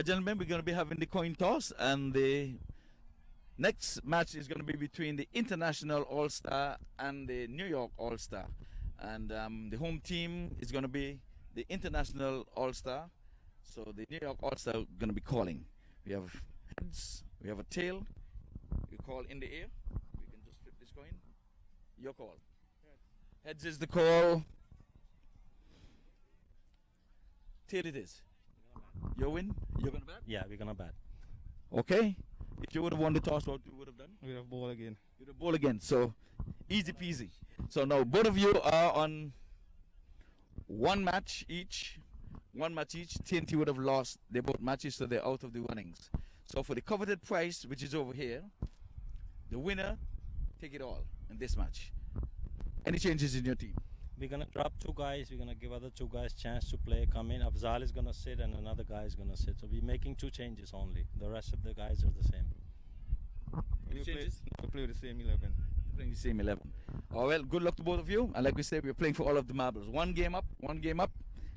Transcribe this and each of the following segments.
Gentlemen, we're going to be having the coin toss, and the next match is going to be between the International All-Star and the New York All-Star. And the home team is going to be the International All-Star. So the New York All-Star are going to be calling. We have heads, we have a tail. You call in the air. We can just flip this coin. Your call. Heads is the call. Tail it is. You win? You're going to bat? Yeah, we're gonna bat. Okay. If you would have won the toss, what you would have done? We'd have ball again. You'd have ball again. So easy peasy. So now both of you are on one match each. One match each. TNT would have lost their both matches, so they're out of the runnings. So for the coveted prize, which is over here, the winner take it all in this match. Any changes in your team? We're gonna drop 2 guys. We're gonna give other 2 guys chance to play, come in. Afzal is gonna sit and another guy is gonna sit. So we're making 2 changes only. The rest of the guys are the same. Any changes? We play with the same 11. Playing the same 11. Oh, well, good luck to both of you. And like we said, we're playing for all of the marbles. One game up, one game up.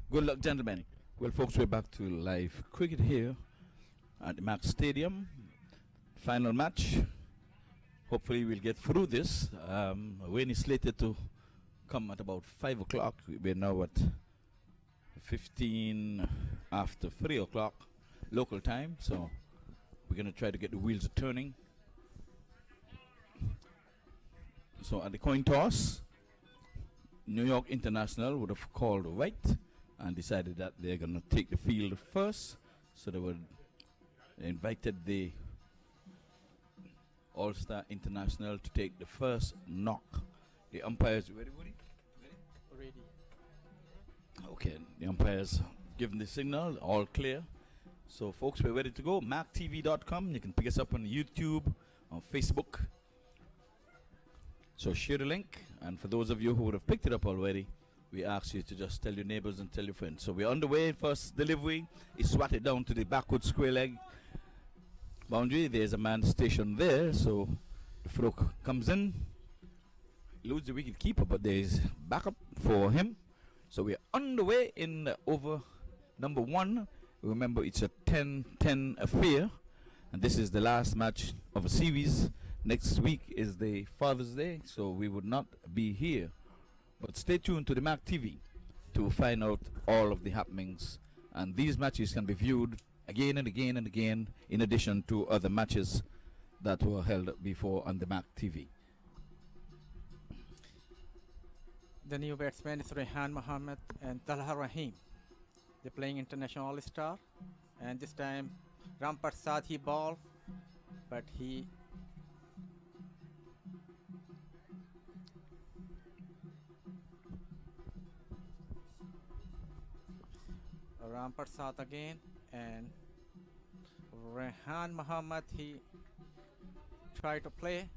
Good luck, gentlemen. Well, folks, we're back to live cricket here at the MAQ Stadium. Final match. Hopefully, we'll get through this. Wayne is slated to come at about 5 o'clock. We're now at 15 after 3 o'clock local time. So we're going to try to get the wheels turning. So at the coin toss, New York International would have called right and decided that they're going to take the field first. So they invited the All-Star International to take the first knock. The umpires, ready, Woody? Ready. Okay, the umpires given the signal, all clear. So folks, we're ready to go. MAQTV.com. You can pick us up on YouTube, on Facebook. So share the link, and for those of you who would have picked it up already, we ask you to just tell your neighbors and tell your friends. So we're on the way. First delivery is swatted down to the backward square leg boundary. There's a man stationed there, so the throw comes in, loses the wicket keeper, but there's backup for him. So we're on the way in over number 1. Remember, it's a 10-10 affair, and this is the last match of a series. Next week is the Father's Day, so we would not be here. But stay tuned to the MAQ TV to find out all of the happenings. And these matches can be viewed again and again and again, in addition to other matches that were held before on the MAQ TV. The new batsman is Rehan Mohammed and Talha Rahim. They're playing International All-Star. And this time, Ram Prasad, he ball, but he... Ram Prasad again, and Rehan Mohammed, he tried to play.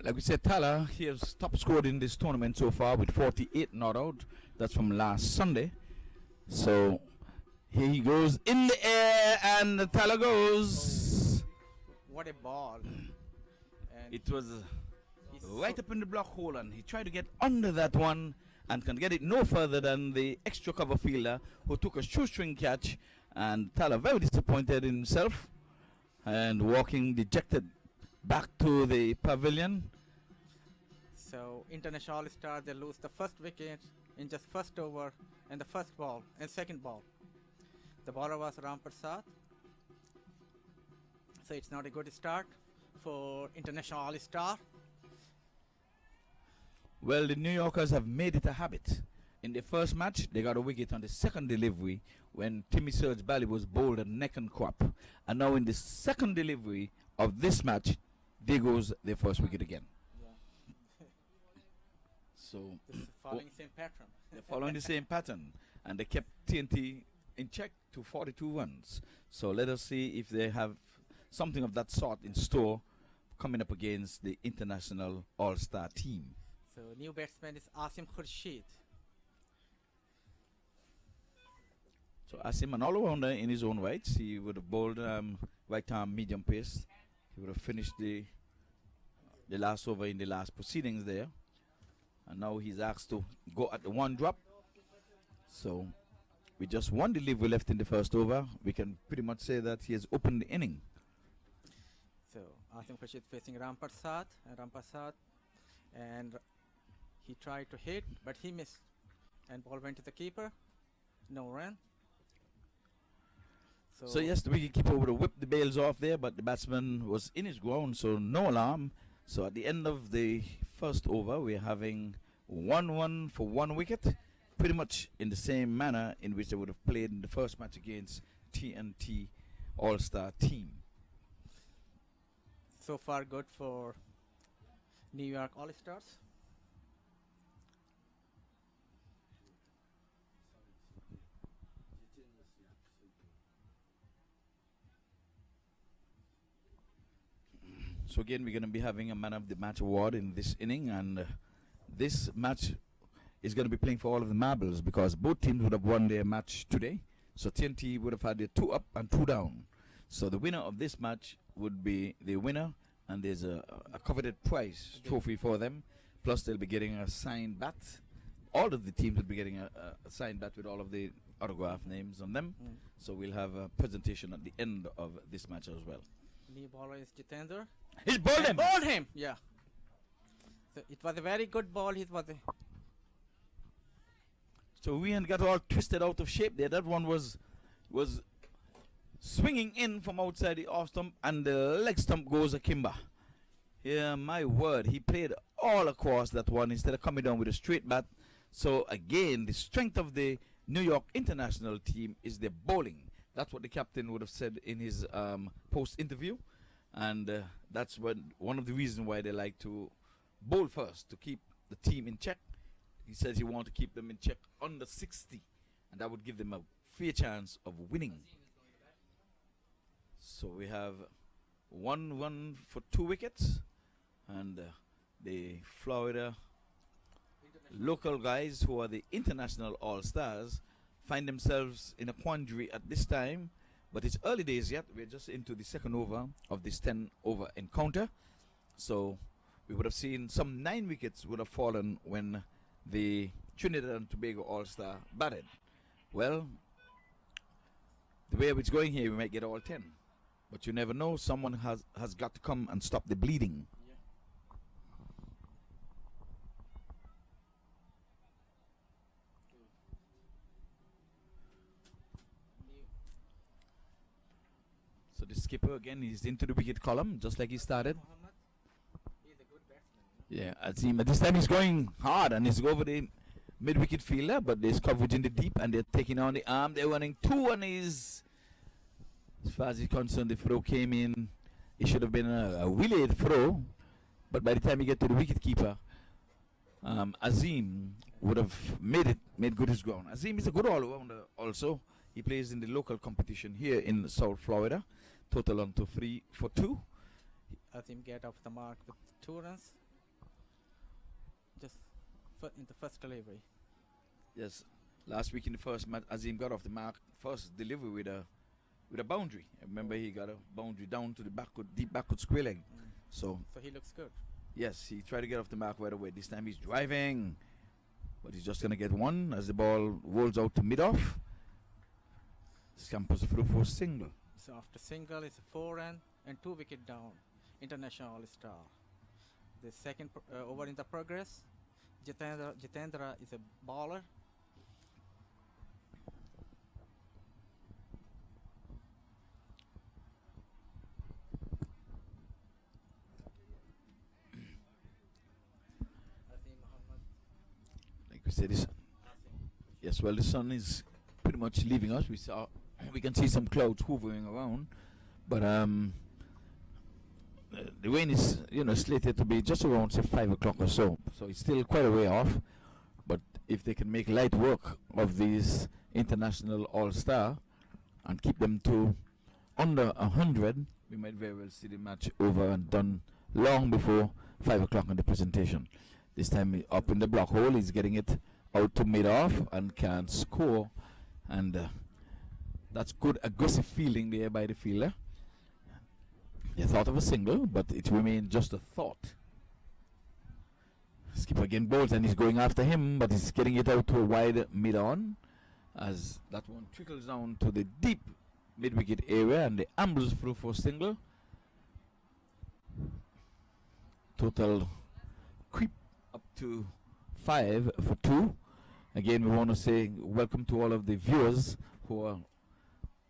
Like we said, Tala, he has top scored in this tournament so far with 48 not out. That's from last Sunday. So here he goes in the air, and the Tala goes. What a ball. And It was right up in the block hole, and he tried to get under that one and can get it no further than the extra cover fielder who took a shoestring catch. And Tala very disappointed in himself and walking dejected back to the pavilion. So International All-Star, they lose the first wicket in just first over and the first ball and second ball. The bowler was Ram Prasad. So it's not a good start for International All-Star. Well, the New Yorkers have made it a habit. In the first match, they got a wicket on the second delivery when Timmy Surge Bally was bowled a neck and crop. And now in the second delivery of this match, there goes their first wicket again. Yeah. So This is following the same pattern. they're following the same pattern, and they kept TNT in check to 42 runs. So let us see if they have something of that sort in store coming up against the International All-Star team. So new batsman is Asim Khurshid. So Asim, an all-rounder in his own rights. He would have bowled right-arm medium pace. He would have finished the last over in the last proceedings there. And now he's asked to go at the one drop. So with just one delivery left in the first over, we can pretty much say that he has opened the inning. So Asim Khurshid facing Ram Prasad, and he tried to hit, but he missed. And ball went to the keeper, no run. So yes, the wicketkeeper would have whipped the bails off there, but the batsman was in his ground, so no alarm. So at the end of the first over, we're having 1-1 for one wicket, pretty much in the same manner in which they would have played in the first match against T20 All-Star team. So far good for New York All-Stars. So again, we're going to be having a man of the match award in this inning, and this match is going to be playing for all of the marbles because both teams would have won their match today. So TNT would have had their 2 up and 2 down. So the winner of this match would be the winner, and there's a coveted prize trophy for them. Plus, they'll be getting a signed bat. All of the teams will be getting a signed bat with all of the autograph names on them. So we'll have a presentation at the end of this match as well. New bowler is Jitendra. He's bowled him! Bowled him! Yeah. So it was a very good ball. So we ain't got all twisted out of shape there. That one was swinging in from outside the off stump, and the leg stump goes akimbo. Yeah, my word. He played all across that one instead of coming down with a straight bat. So again, the strength of the New York international team is their bowling. That's what the captain would have said in his post-interview. And that's one of the reasons why they like to bowl first, to keep the team in check. He says he wants to keep them in check under 60, and that would give them a fair chance of winning. So we have 1-1 for 2 wickets, and the Florida local guys, who are the international all-stars, find themselves in a quandary at this time. But it's early days yet. We're just into the second over of this 10-over encounter. So we would have seen some 9 wickets would have fallen when the Trinidad and Tobago All-Star batted. Well, the way it's going here, we might get all 10. But you never know. Someone has got to come and stop the bleeding. So the skipper again is into the wicket column, just like he started. He's a good batsman. Yeah, I see. But this time he's going hard, and he's over the mid-wicket fielder, but there's coverage in the deep, and they're taking on the arm. They're running 2 on his. As far as he's concerned, the throw came in. It should have been a relayed throw, but by the time he get to the wicket-keeper, Azim would have made good his ground. Azim is a good all-rounder also. He plays in the local competition here in South Florida. Total on to 3 for 2. Azim get off the mark with 2 runs. Just in the first delivery. Yes, last week in the first match, Azim got off the mark. First delivery with a boundary. I remember he got a boundary down to the deep backward square leg. So he looks good. Yes, he tried to get off the mark right away. This time he's driving, but he's just going to get one as the ball rolls out to mid-off. Scampers through for a single. So after single, it's a 4 run and 2 wicket down. International All-Star. The second over in the progress. Jitendra is a bowler. Like we said, yes, well, the sun is pretty much leaving us. We can see some clouds hovering around, but the rain is slated to be just around say 5 o'clock or so. So it's still quite a way off. But if they can make light work of these international all-star and keep them to under 100, we might very well see the match over and done long before 5 o'clock on the presentation. This time up in the block hole, he's getting it out to mid-off and can score. And That's good aggressive fielding there by the fielder. He thought of a single, but it remained just a thought. Skipper again bowls and he's going after him, but he's getting it out to a wide mid-on as that one trickles down to the deep mid-wicket area and the ambles through for single. Total creep up to 5 for 2. Again, we want to say welcome to all of the viewers who are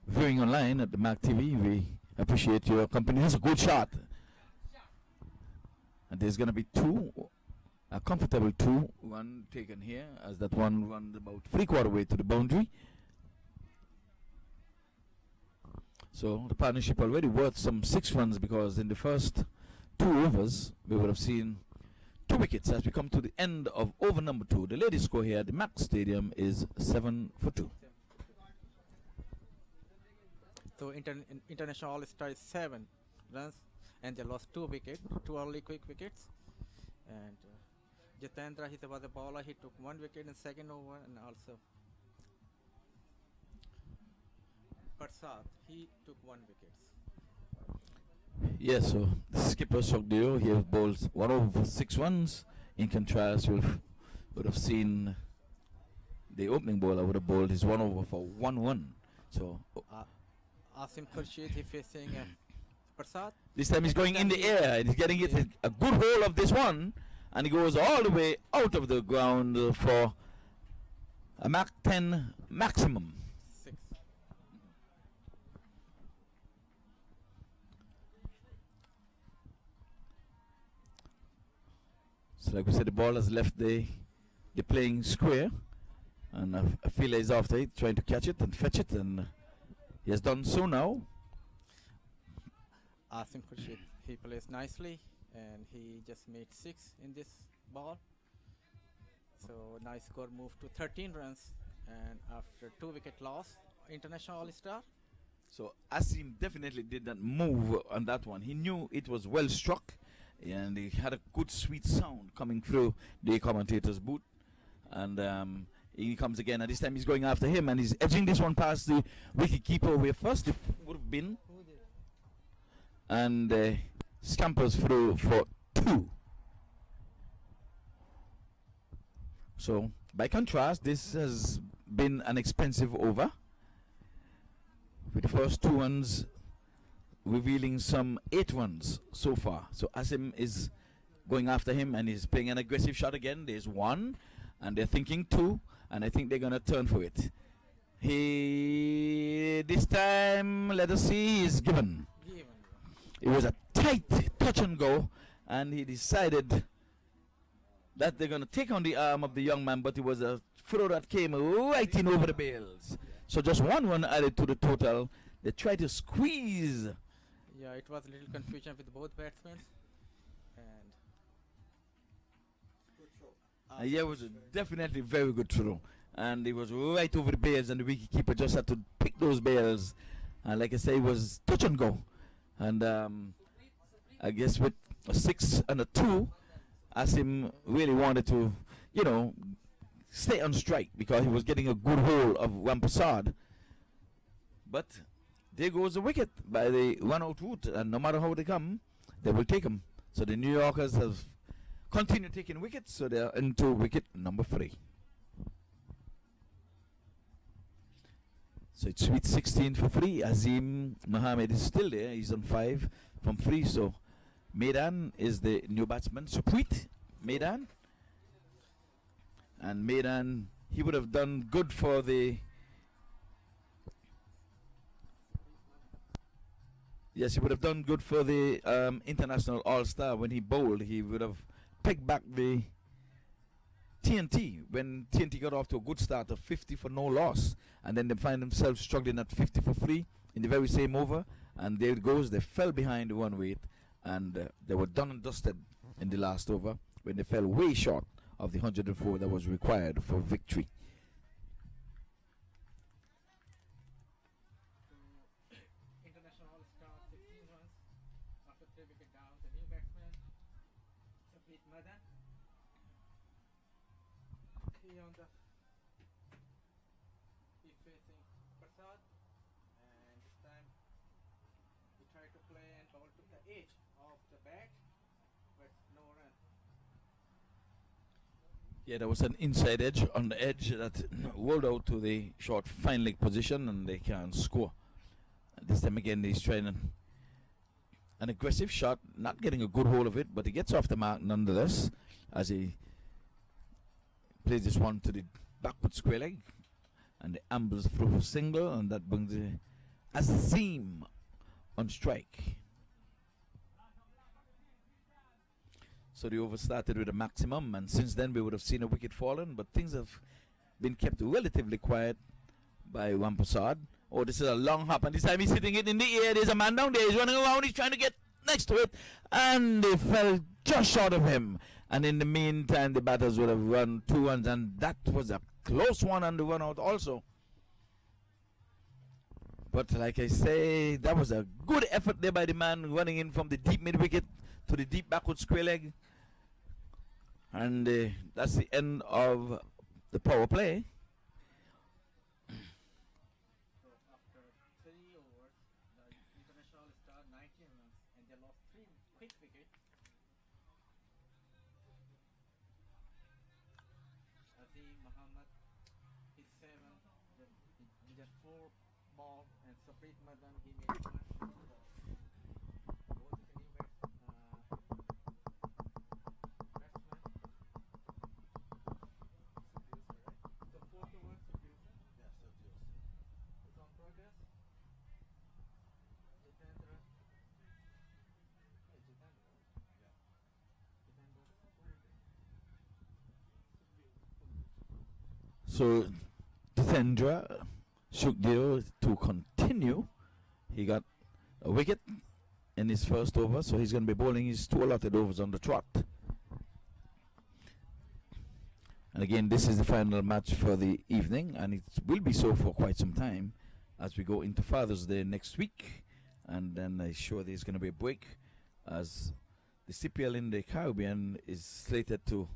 viewing online at the MAQ TV. We appreciate your company. That's a good shot. And there's going to be two, a comfortable 2, one taken here as that one runs about 3/4 way to the boundary. So the partnership already worth some 6 runs because in the first 2 overs we would have seen 2 wickets as we come to the end of over number 2. The latest score here at the MAQ Stadium is 7 for 2. So international all-star is 7 runs and they lost 2 wickets, 2 early quick wickets. And Jitendra, he was a bowler, he took 1 wicket in second over, and also Prasad, he took 1 wicket. Yes, so the skipper Sogdeo, he have bowled 1 over 6 runs. In contrast, we would have seen the opening bowler would have bowled his 1 over for 1-1. So Asim Khurshid, he facing Prasad. this time he's going in the air and he's getting it a good hold of this one, and he goes all the way out of the ground for a MAQ 10 maximum. 6. So like we said, the ball has left the playing square, and a fielder is after it, trying to catch it and fetch it, and he has done so now. Asim Khurshid, he plays nicely and he just made 6 in this ball. So nice score, moved to 13 runs and after 2 wicket loss, international all-star. So Asim definitely did not move on that one. He knew it was well struck, and he had a good sweet sound coming through the commentator's booth. And he comes again, and this time he's going after him, and he's edging this one past the wicket keeper where first it would have been, and scampers through for 2. So by contrast, this has been an expensive over, with the first 2 runs revealing some 8 runs so far. So Asim is going after him and he's playing an aggressive shot again. There's 1 and they're thinking 2, and I think they're gonna turn for it. He this time, let us see, he's given. It was a tight touch and go, and he decided that they're gonna take on the arm of the young man, but it was a throw that came right in over the bails. So just 1 run added to the total. They tried to squeeze. Yeah, it was a little confusion with both batsmen. And Yeah, it was definitely very good throw, and it was right over the bails, and the wicketkeeper just had to pick those bails. And like I say, it was touch and go. And I guess with a 6 and a 2, Asim really wanted to, you know, stay on strike because he was getting a good hold of Rampasad. But there goes the wicket by the run-out route, and no matter how they come, they will take them. So the New Yorkers have continued taking wickets, so they are into wicket number 3. So it's sweet 16 for 3. Azim Mohammed is still there. He's on 5 from 3. So Maidan is the new batsman. Supreet Maidan. And Maidan, he would have done good for the... Yes, he would have done good for the international all-star. When he bowled, he would have picked back the TNT when TNT got off to a good start of 50 for no loss, and then they find themselves struggling at 50 for 3 in the very same over, and there it goes. They fell behind 1 weight, and they were done and dusted in the last over when they fell way short of the 104 that was required for victory. international all-star 16 runs after 3 wicket down. The new batsman, Supreet Madan. He on the he's facing Prasad. Yeah, there was an inside edge on the edge that rolled out to the short fine leg position, and they can't score. This time again, he's trying an aggressive shot, not getting a good hold of it, but he gets off the mark nonetheless as he plays this one to the backward square leg, and the ambles through for single, and that brings Azim on strike. So the over started with a maximum, and since then we would have seen a wicket fallen, but things have been kept relatively quiet by Rampasad. Oh, this is a long hop, and this time he's hitting it in the air. There's a man down there. He's running around. He's trying to get next to it, and they fell just short of him. And in the meantime, the batters would have run 2 runs, and that was a close one on the run out also. But like I say, that was a good effort there by the man running in from the deep mid wicket to the deep backward square leg. And that's the end of the power play. So after 3 overs, the international star 19 runs, and they lost 3 quick wickets. Azim Muhammad hit 7, he did 4 ball, and Saprit Madan he made 1. So Dithendra Shukdev to continue. He got a wicket in his first over, so he's going to be bowling his 2 allotted overs on the trot. And again, this is the final match for the evening, and it will be so for quite some time as we go into Father's Day next week. And then I'm sure there's going to be a break as the CPL in the Caribbean is slated to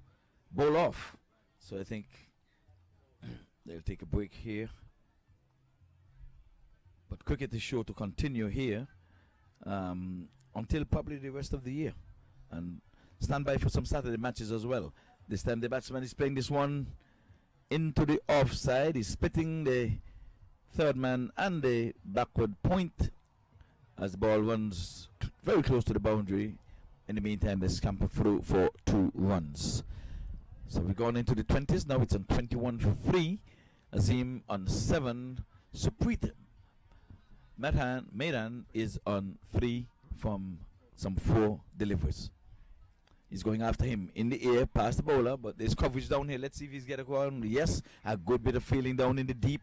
bowl off. So I think they'll take a break here. But cricket is sure to continue here until probably the rest of the year. And stand by for some Saturday matches as well. This time the batsman is playing this one into the offside. He's splitting the third man and the backward point as the ball runs very close to the boundary. In the meantime, they scamper through for 2 runs. So we're going into the 20s. Now it's on 21 for 3. Azim on 7. Suprit Maidan is on 3 from some 4 deliveries. He's going after him in the air past the bowler, but there's coverage down here. Let's see if he's get a ground. Yes, a good bit of feeling down in the deep.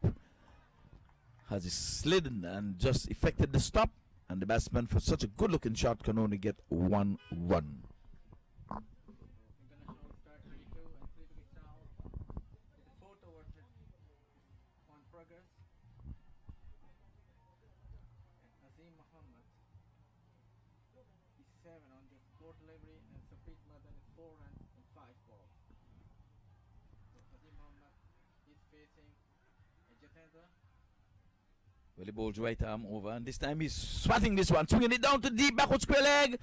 Has he slid and just effected the stop, and the batsman for such a good looking shot can only get 1 run. Well, he bowls right arm over, and this time he's swatting this one, swinging it down to deep backward square leg,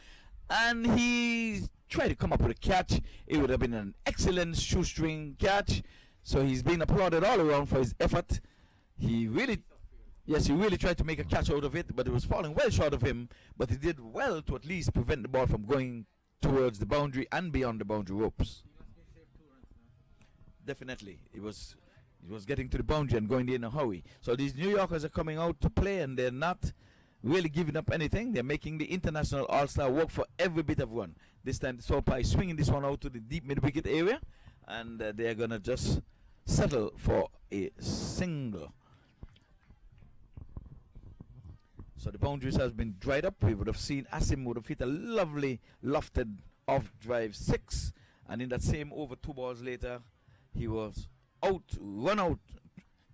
and he tried to come up with a catch. It would have been an excellent shoestring catch, so he's been applauded all around for his effort. He really tried to make a catch out of it, but it was falling well short of him, but he did well to at least prevent the ball from going towards the boundary and beyond the boundary ropes. Definitely, it was getting to the boundary and going in a hurry. So these New Yorkers are coming out to play, and they're not really giving up anything. They're making the international all-star work for every bit of run. This time the Sopa is swinging this one out to the deep mid-wicket area, and they're going to just settle for a single. So the boundaries has been dried up. We would have seen Asim would have hit a lovely lofted off-drive 6, and in that same over 2 balls later, he was run out,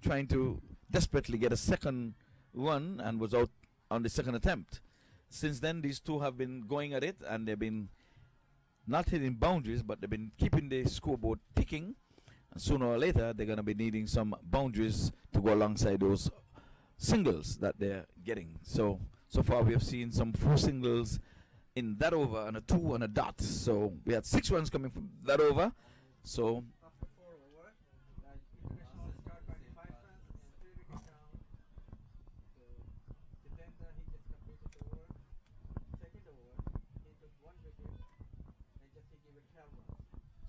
trying to desperately get a second run, and was out on the second attempt. Since then, these two have been going at it, and they've been not hitting boundaries, but they've been keeping the scoreboard ticking. And sooner or later, they're going to be needing some boundaries to go alongside those singles that they're getting. So far we have seen some 4 singles in that over, and a 2 and a dot. So we had 6 runs coming from that over. So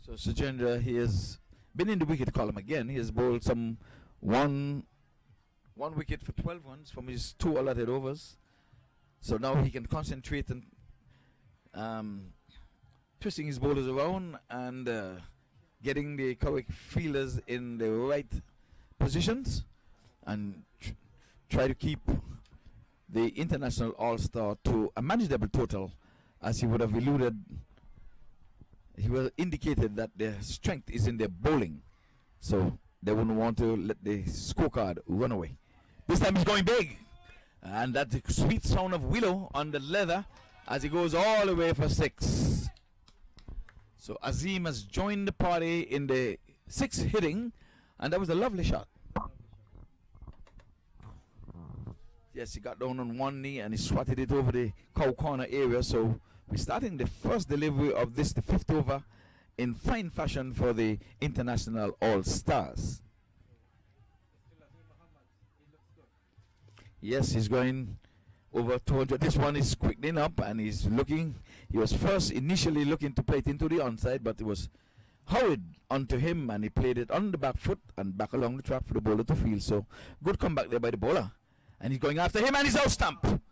So Sajendra, he has been in the wicket column again. He has bowled some one wicket for 12 runs from his 2 allotted overs. So now he can concentrate on twisting his bowlers around and getting the correct fielders in the right positions and try to keep the international all-star to a manageable total, as he would have alluded. He was indicated that their strength is in their bowling, so they wouldn't want to let the scorecard run away. This time he's going big, and that sweet sound of willow on the leather as he goes all the way for 6. So Azim has joined the party in the 6th hitting, and that was a lovely shot. Yes, he got down on one knee and he swatted it over the cow corner area. So we're starting the first delivery of this, the 5th over, in fine fashion for the international all-stars. Yes, he's going over 200. This one is quickening up and he's looking. He was first initially looking to play it into the onside, but it was hurried onto him and he played it on the back foot and back along the track for the bowler to field. So good comeback there by the bowler. And he's going after him and he's out stump.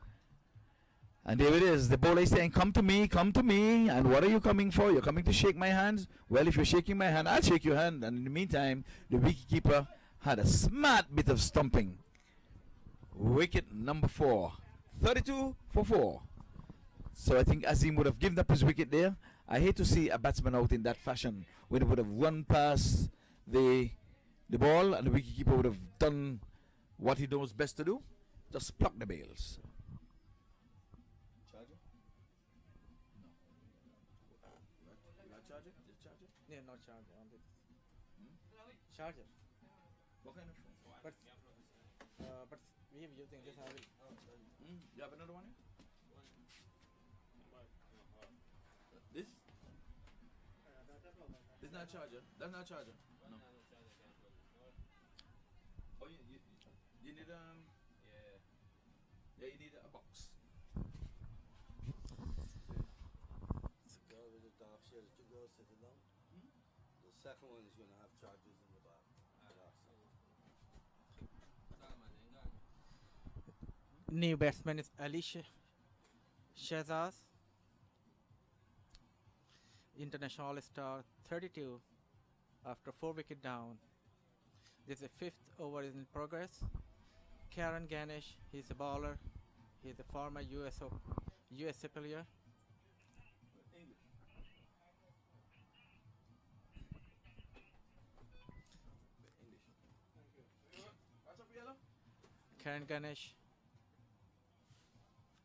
And there it is. The bowler is saying, come to me, come to me. And what are you coming for? You're coming to shake my hands? Well, if you're shaking my hand, I'll shake your hand. And in the meantime, the wicketkeeper had a smart bit of stumping. Wicket number 4. 32 for 4. So I think Azim would have given up his wicket there. I hate to see a batsman out in that fashion when he would have run past the ball and the wicketkeeper would have done what he knows best to do. Just pluck the bails. Charger? No. You got charger? Just charger? Yeah, not charger. On the charger. What kind of phone? But we are using this. You have another one here? This? This is not a charger. That's not a charger. No. Oh, you need yeah, you need a box. It's a girl with a dark shade, 2 girls sitting down. The second one is going to have charges in the back. New batsman is Alicia Shehzad, international all-star, 32 after 4 wicket down. This is the 5th over in progress. Karen Ganesh, he's a bowler. He's a former US player. Karen Ganesh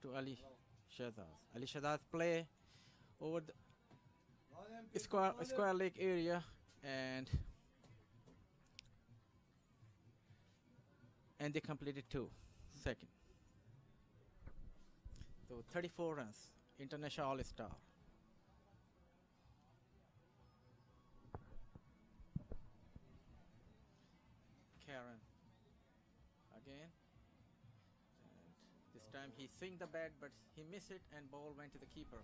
to Ali Shehzad. Ali Shehzad play over the square leg area and they completed 2 second. So 34 runs, international all-star. Karen again, and this time he swinged the bat but he missed it and ball went to the keeper.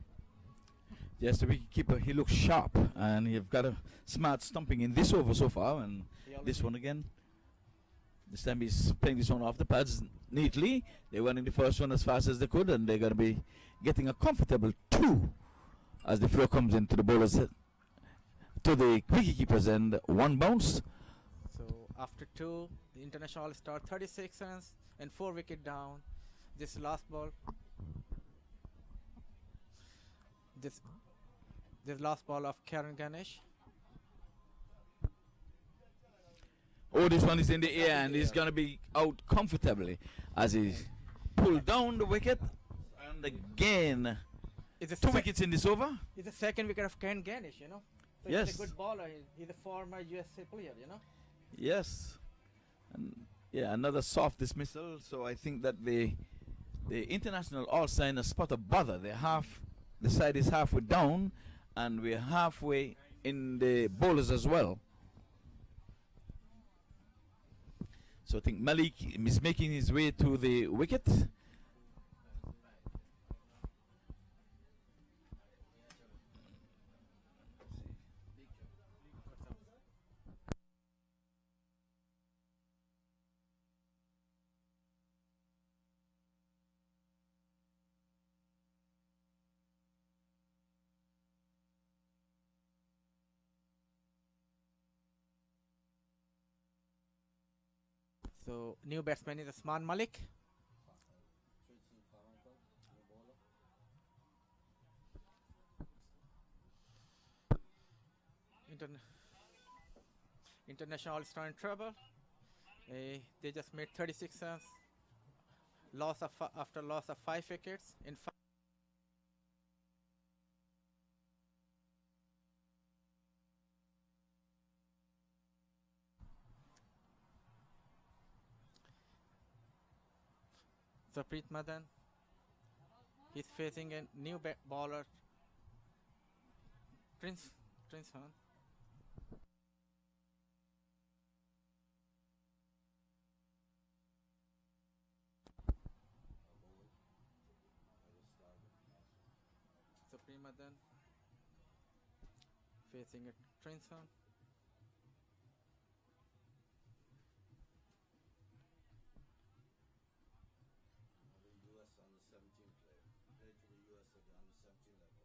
Yes, the wicketkeeper, he looks sharp and you've got a smart stumping in this over so far, and this one again. This time he's playing this one off the pads neatly. They went in the first one as fast as they could, and they're going to be getting a comfortable 2 as the flow comes into the bowlers, to the wicketkeeper's end. 1 bounce. So after 2, the international all-star 36 runs and 4 wicket down. This last ball, this last ball of Karen Ganesh. Oh, this one is in the air and he's going to be out comfortably as he pulled down the wicket. And again, It's 2 wickets in this over. It's the second wicket of Karen Ganesh, you know. So Yes. he's a good bowler. He's a former USA player, you know. Yes. And yeah, another soft dismissal. So I think that the international all-star in a spot of bother. The side is halfway down and we're halfway in the bowlers as well. So I think Malik is making his way to the wicket. So new batsman is Usman Malik. Intern International All-Star in trouble. They just made 36 runs. After loss of 5 wickets in 5. Zapreet Madan. He's facing a new bowler. Prince Han. Zapreet Madan facing a Prince Han. US under 17 player. Played for the US at the under 17 level.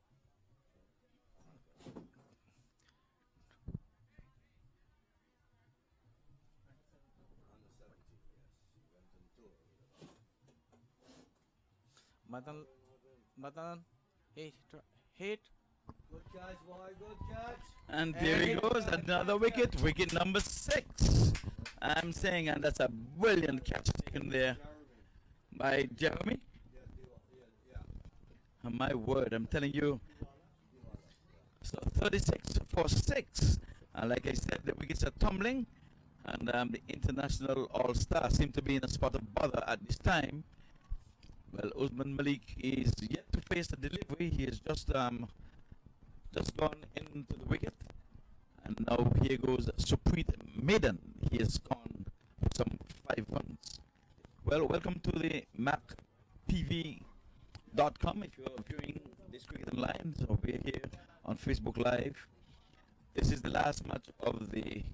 Under 17, yes. He went on tour with it. Madan hit. Good catch, boy, good catch. And there he goes, another wicket, wicket number 6. I'm saying, and that's a brilliant catch taken there by Jeremy. And my word, I'm telling you. So 36 for 6. And like I said, the wickets are tumbling. And the international all-star seem to be in a spot of bother at this time. Well, Usman Malik is yet to face the delivery. He has just gone into the wicket. And now here goes Zapreet Madan. He has gone for some 5 runs. Well, welcome to the MAQ TV.com if you're viewing this cricket online. So we're here on Facebook Live. This is the last match of the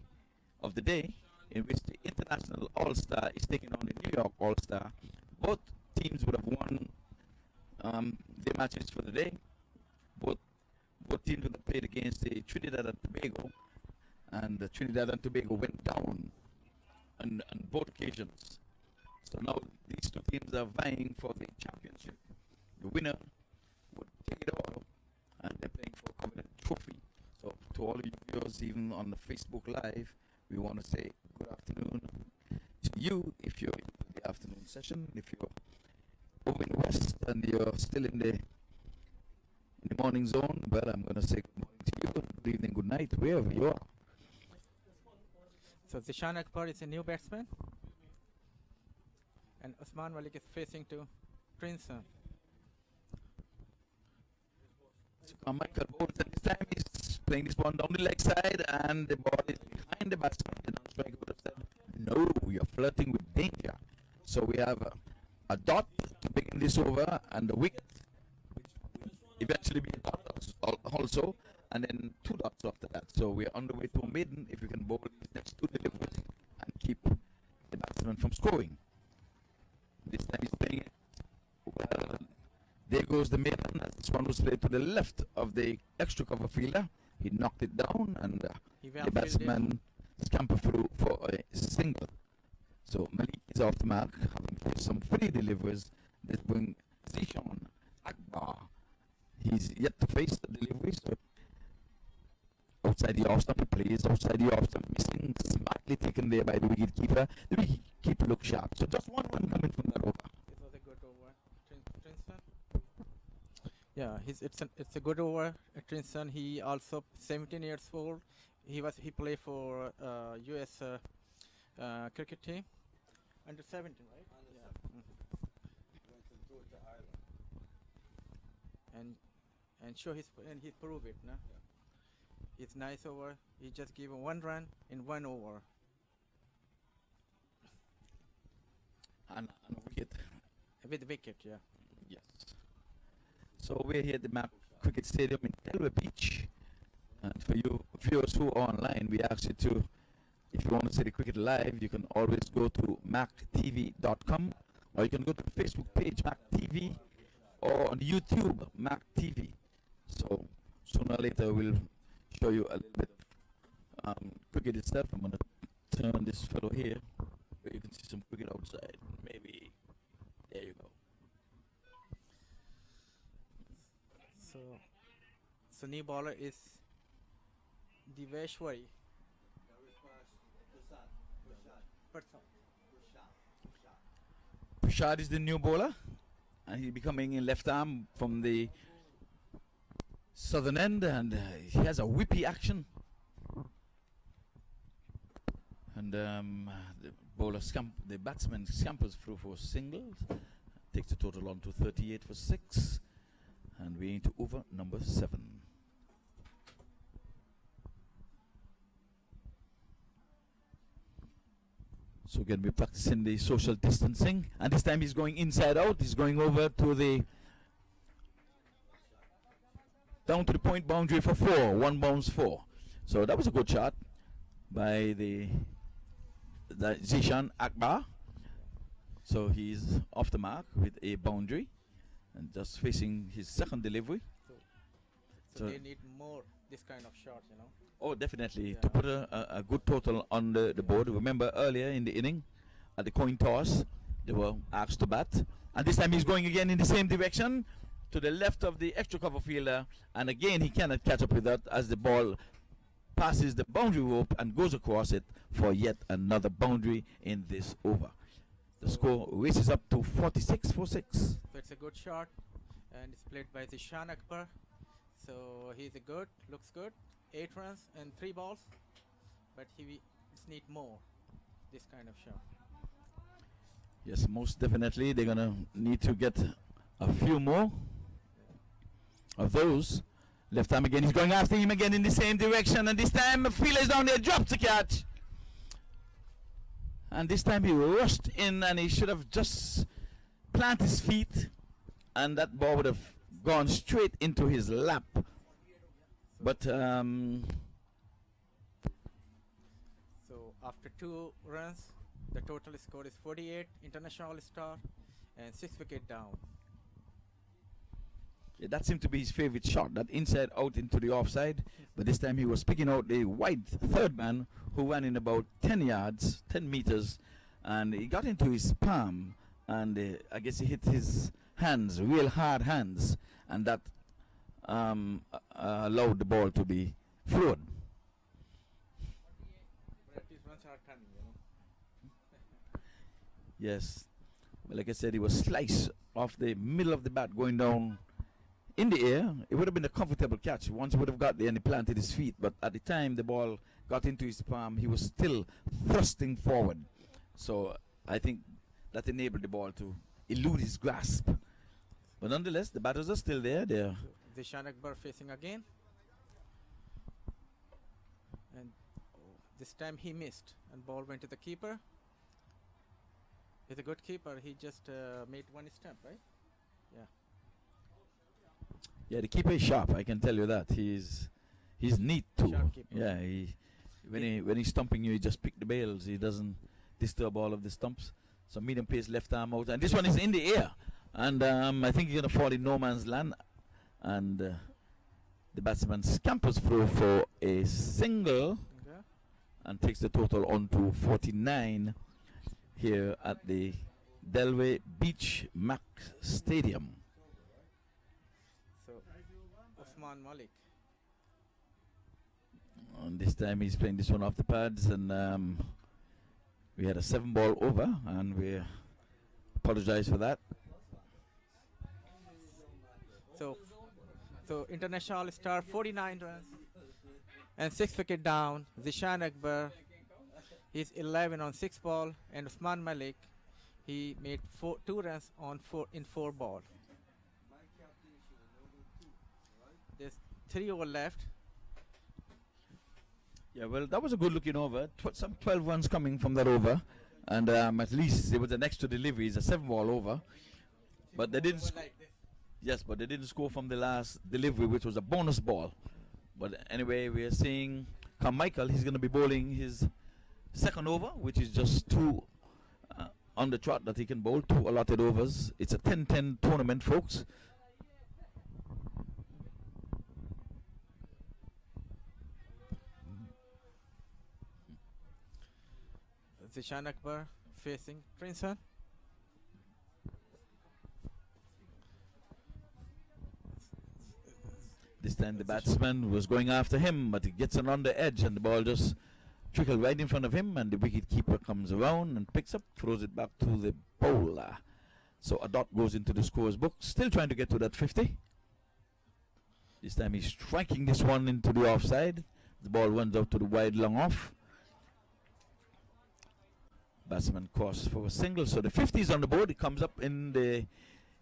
day in which the International All-Star is taking on the New York All-Star. Both teams would have won their matches for the day. Both teams would have played against the Trinidad and Tobago, and the Trinidad and Tobago went down on both occasions. So now these two teams are vying for the championship. The winner would take it all, and they're playing for a coveted trophy. So to all of you viewers, even on the Facebook Live, we want to say good afternoon to you if you're in the afternoon session. If you're over in the West and you're still in the morning zone, well, I'm going to say good morning to you, good evening, good night, wherever you are. So Zishan Akbar is a new batsman. And Usman Malik is facing to Prince Han. Michael Bowles at this time is playing this one down the leg side, and the ball is behind the batsman. The non-striker would have said, no, you're flirting with danger. So we have a dot to begin this over, and the wicket, which will eventually be a dot also, and then 2 dots after that. So we're on the way to a maiden if we can bowl these next 2 deliveries and keep the batsman from scoring. This time he's playing it. Well, there goes the maiden. This one was played to the left of the extra cover fielder. He knocked it down, and the batsman scampered through for a single. So Malik is off the mark, having faced some 3 deliveries that bring Zishan Akbar. He's yet to face the delivery, so outside the off stump, he plays outside the off stump, missing, smartly taken there by the wicket keeper. The wicket keeper looks sharp. So just 1 run coming from that over. It was a good over. Trinson. Yeah, it's a good over. Trinson. He also 17 years old. He played for U.S. Cricket team under 17, right? Under Yeah. 17. Went on tour to Ireland. And he proved it, no? Yeah. It's nice over. He just gave 1 run in 1 over. And a wicket. With wicket, yeah. Yes. So we're here at the MAQ Cricket Stadium in Delaware Beach. And for you viewers who are online, we ask you to, if you want to see the cricket live, you can always go to MAQTV.com, or you can go to the Facebook page, MAQ TV, or on YouTube, MAQ TV. So sooner or later we'll show you a little bit of cricket itself. I'm going to turn this fellow here where you can see some cricket outside. Maybe. There you go. So new bowler is Diveshwari. Prashad is the new bowler, and he'll be coming in left arm from the southern end, and he has a whippy action. And the batsman scampers through for singles, takes the total on to 38 for 6, and we're into over number 7. So again, we're practicing the social distancing, and this time he's going inside out. He's going over to the down to the point boundary for 4, 1 bounce 4. So that was a good shot by the Zishan Akbar. So he's off the mark with a boundary and just facing his second delivery. So they need more this kind of shot, you know. Oh, definitely. Yeah. To put a good total on the board. Remember earlier in the inning, at the coin toss, they were asked to bat. And this time he's going again in the same direction, to the left of the extra cover fielder. And again, he cannot catch up with that as the ball passes the boundary rope and goes across it for yet another boundary in this over. The score races up to 46 for 6. So it's a good shot, and it's played by Zishan Akbar. So he's a good, looks good. 8 runs and 3 balls, but he just need more this kind of shot. Yes, most definitely. They're going to need to get a few more of those. Left arm again. He's going after him again in the same direction, and this time Felix down there drops the catch. And this time he rushed in, and he should have just planted his feet, and that ball would have gone straight into his lap. But So after 2 runs, the total score is 48, international star, and 6 wicket down. yeah, that seemed to be his favorite shot, that inside out into the offside. But this time he was picking out the wide third man who ran in about 10 yards, 10 meters, and he got into his palm, and I guess he hit his hands, real hard hands, and that allowed the ball to be flowed. But these runs are coming, you know. Yes. Well, like I said, he was sliced off the middle of the bat going down in the air. It would have been a comfortable catch once he would have got there and he planted his feet. But at the time the ball got into his palm, he was still thrusting forward. So I think that enabled the ball to elude his grasp. But nonetheless, the batters are still there. They're Zishan Akbar facing again. And this time he missed, and ball went to the keeper. He's a good keeper. He just made 1 stump, right? yeah, the keeper is sharp. I can tell you that. He's neat too. Sharp keeper. Yeah, when he's stumping you, he just pick the bails. He doesn't disturb all of the stumps. So medium pace, left arm out, and this one is in the air, and I think he's gonna fall in no man's land. And the batsman scampers through for a single Okay. and takes the total on to 49 here at the Delway Beach MAQ Stadium. So Usman Malik. And this time he's playing this one off the pads, and we had a 7-ball over, and we apologize for that. So international star 49 runs and 6 wicket down. Zishan Akbar, he's 11 on 6 ball, and Usman Malik, he made 2 runs on 4 ball. There's 3 over left. Yeah, well, that was a good looking over. Some 12 runs coming from that over, and at least it was an extra delivery. It's a 7-ball over, but they didn't. Yes, but they didn't score from the last delivery, which was a bonus ball. But anyway, we are seeing Carmichael. He's going to be bowling his second over, which is just 2 on the trot that he can bowl, 2 allotted overs. It's a 10-10 tournament, folks. Zishan Akbar facing Trinson. This time the batsman was going after him, but he gets it on the edge and the ball just trickled right in front of him, and the wicket keeper comes around and picks up, throws it back to the bowler. So a dot goes into the scorer's book, still trying to get to that 50. This time he's striking this one into the offside. The ball runs out to the wide long off. Batsman crossed for a single, so the 50 is on the board. It comes up in the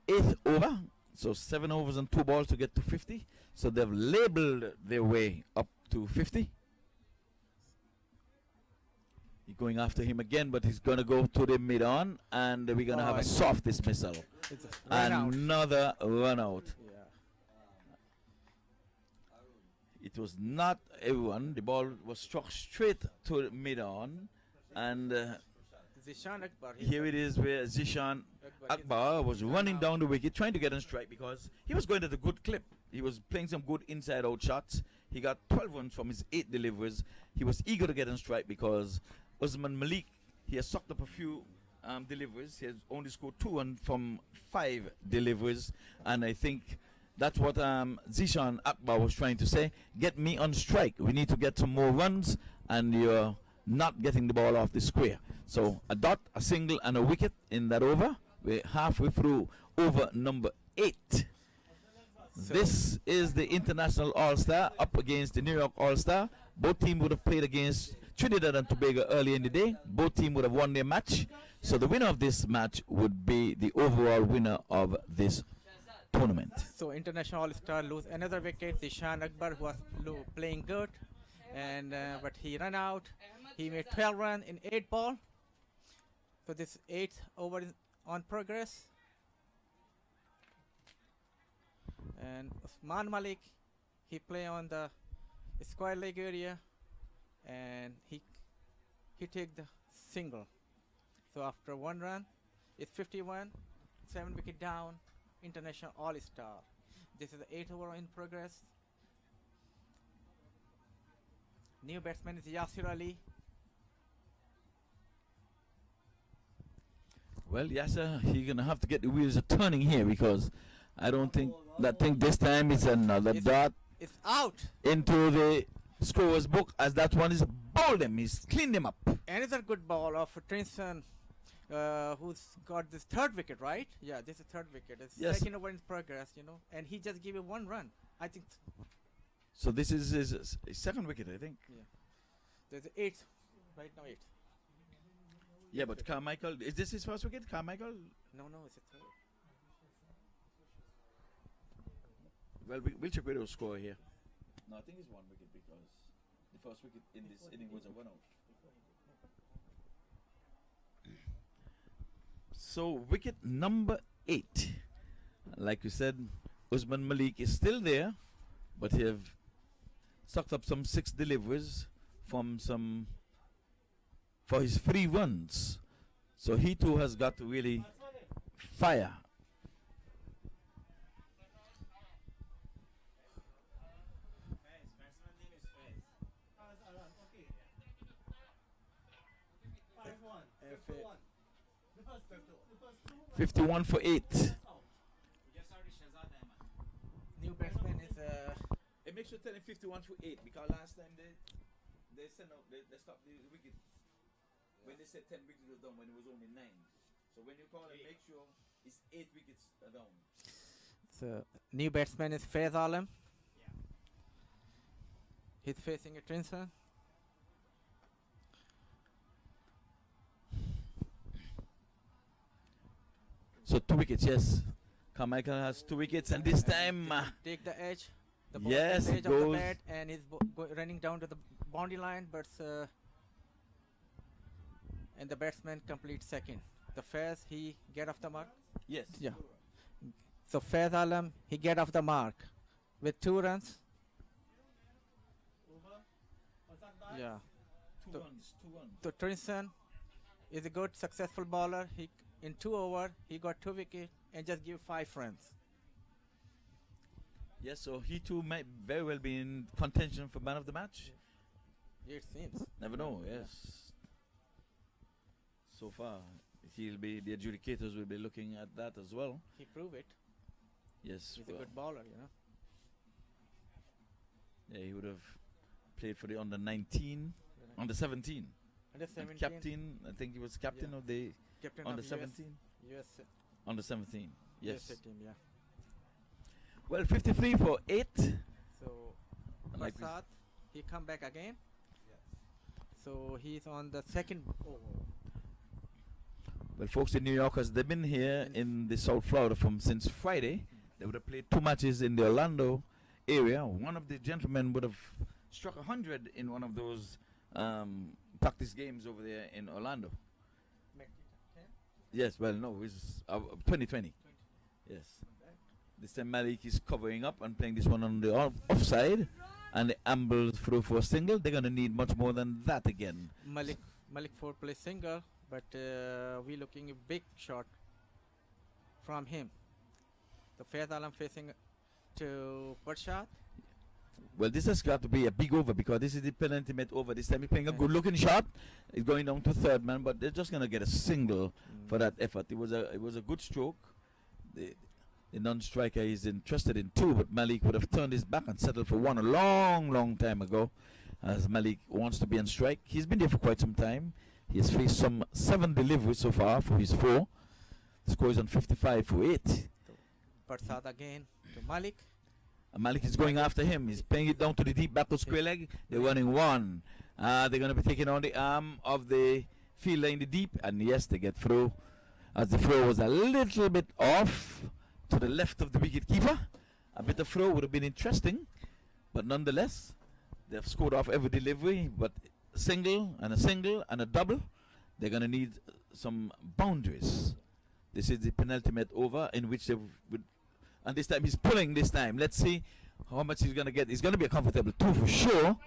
8th over. So 7 overs and 2 balls to get to 50. So they've labeled their way up to 50. He's going after him again, but he's going to go to the mid-on, and we're going to have a soft dismissal. It's a run out. Another run out. Yeah. It was not everyone. The ball was struck straight to the mid-on, and Zishan Akbar. here it is where Zishan Akbar was running down the wicket, trying to get on strike because he was going at a good clip. He was playing some good inside-out shots. He got 12 runs from his 8 deliveries. He was eager to get on strike because Usman Malik, he has sucked up a few deliveries. He has only scored 2 runs from 5 deliveries, and I think that's what Zishan Akbar was trying to say. Get me on strike. We need to get some more runs, and you're not getting the ball off the square. So a dot, a single, and a wicket in that over. We're halfway through over number 8. This is the International All-Star up against the New York All-Star. Both teams would have played against Trinidad and Tobago early in the day. Both teams would have won their match. So the winner of this match would be the overall winner of this tournament. So International All-Star lose another wicket. Zishan Akbar was playing good, and but he ran out. He made 12 runs in 8 balls. So this 8th over is on progress. And Usman Malik, he play on the square leg area, and he take the single. So after 1 run, it's 51, 7 wicket down. International All-Star. This is the 8th over in progress. New batsman is Yasir Ali. Well, Yasser, he's going to have to get the wheels a turning here because I don't think this time it's another dot It's out. into the scorer's book, as that one is bowled him. He's cleaned him up. Another good ball of Trinson, who's got this 3rd wicket, right? Yeah, this is 3rd wicket. It's Yes. 2nd over in progress, you know, and he just gave it 1 run. I think So this is his 2nd wicket, I think. there's 8th, right now 8th. Yeah, but Carmichael, is this his 1st wicket? Carmichael? No, it's a 3rd. Well, we'll check with the score here. No, I think it's 1 wicket because the 1st wicket in this inning was a run out. So wicket number 8. Like you said, Usman Malik is still there, but he have sucked up some 6 deliveries from for his 3 runs. So he too has got to really fire. F- 51 for 8. New batsman is It makes you tell him 51 for 8 because last time they stopped the wicket when they said 10 wickets was down when it was only 9. So when you call it, make sure it's 8 wickets down. so new batsman is Faiz Alam. He's facing a Trinson. So 2 wickets, yes. Carmichael has 2 wickets, and this time, Take the edge. The ball yes, takes the it edge of the goes. bat, and he's running down to the boundary line, but and the batsman completes 2nd. The Faiz, he get off the mark. Yes. Yeah. So Faiz Alam, he get off the mark with 2 runs. Yeah. 2 runs, 2 runs. So Trinson is a good, successful bowler. He in 2 overs, he got 2 wickets and just give 5 runs. Yes, so he too might very well be in contention for man of the match. It seems. Never know, yes. so far. The adjudicators will be looking at that as well. He proved it. Yes. He's a good bowler, you know. Yeah, he would have played for the under 19, under 17. Under And 17. captain, I think he was captain of the Captain under of 17. US, Under 17. Yes. USA team, yeah. Well, 53 for 8. So, Like we- Prasad, he come back again. So he's on the second over. Well, folks, the New Yorkers, they've been here in the South Florida since Friday. They would have played 2 matches in the Orlando area. One of the gentlemen would have struck 100 in one of those practice games over there in Orlando. Yes, well, no, it's 2020. Yes. This time Malik is covering up and playing this one on the offside. And the ambles through for a single. They're going to need much more than that again. Malik Ford plays single, but we looking a big shot from him. The Faiz Alam facing to Prasad. Well, this has got to be a big over because this is the penultimate over. This time he's playing a good-looking shot. It's going down to third man, but they're just going to get a single for that effort. It was a good stroke. The non-striker is interested in 2, but Malik would have turned his back and settled for 1 a long, long time ago, as Malik wants to be on strike. He's been there for quite some time. He has faced some 7 deliveries so far for his 4. The score is on 55 for 8. Prasad again to Malik. And Malik is going after him. He's playing it down to the deep back to square leg. They're running 1. They're going to be taking on the arm of the fielder in the deep, and yes, they get through, as the throw was a little bit off to the left of the wicket keeper. A bit of throw would have been interesting, but nonetheless, they've scored off every delivery. But a single and a double, they're going to need some boundaries. This is the penultimate over in which they would, and this time he's pulling. This time, let's see how much he's going to get. It's going to be a comfortable 2 for sure,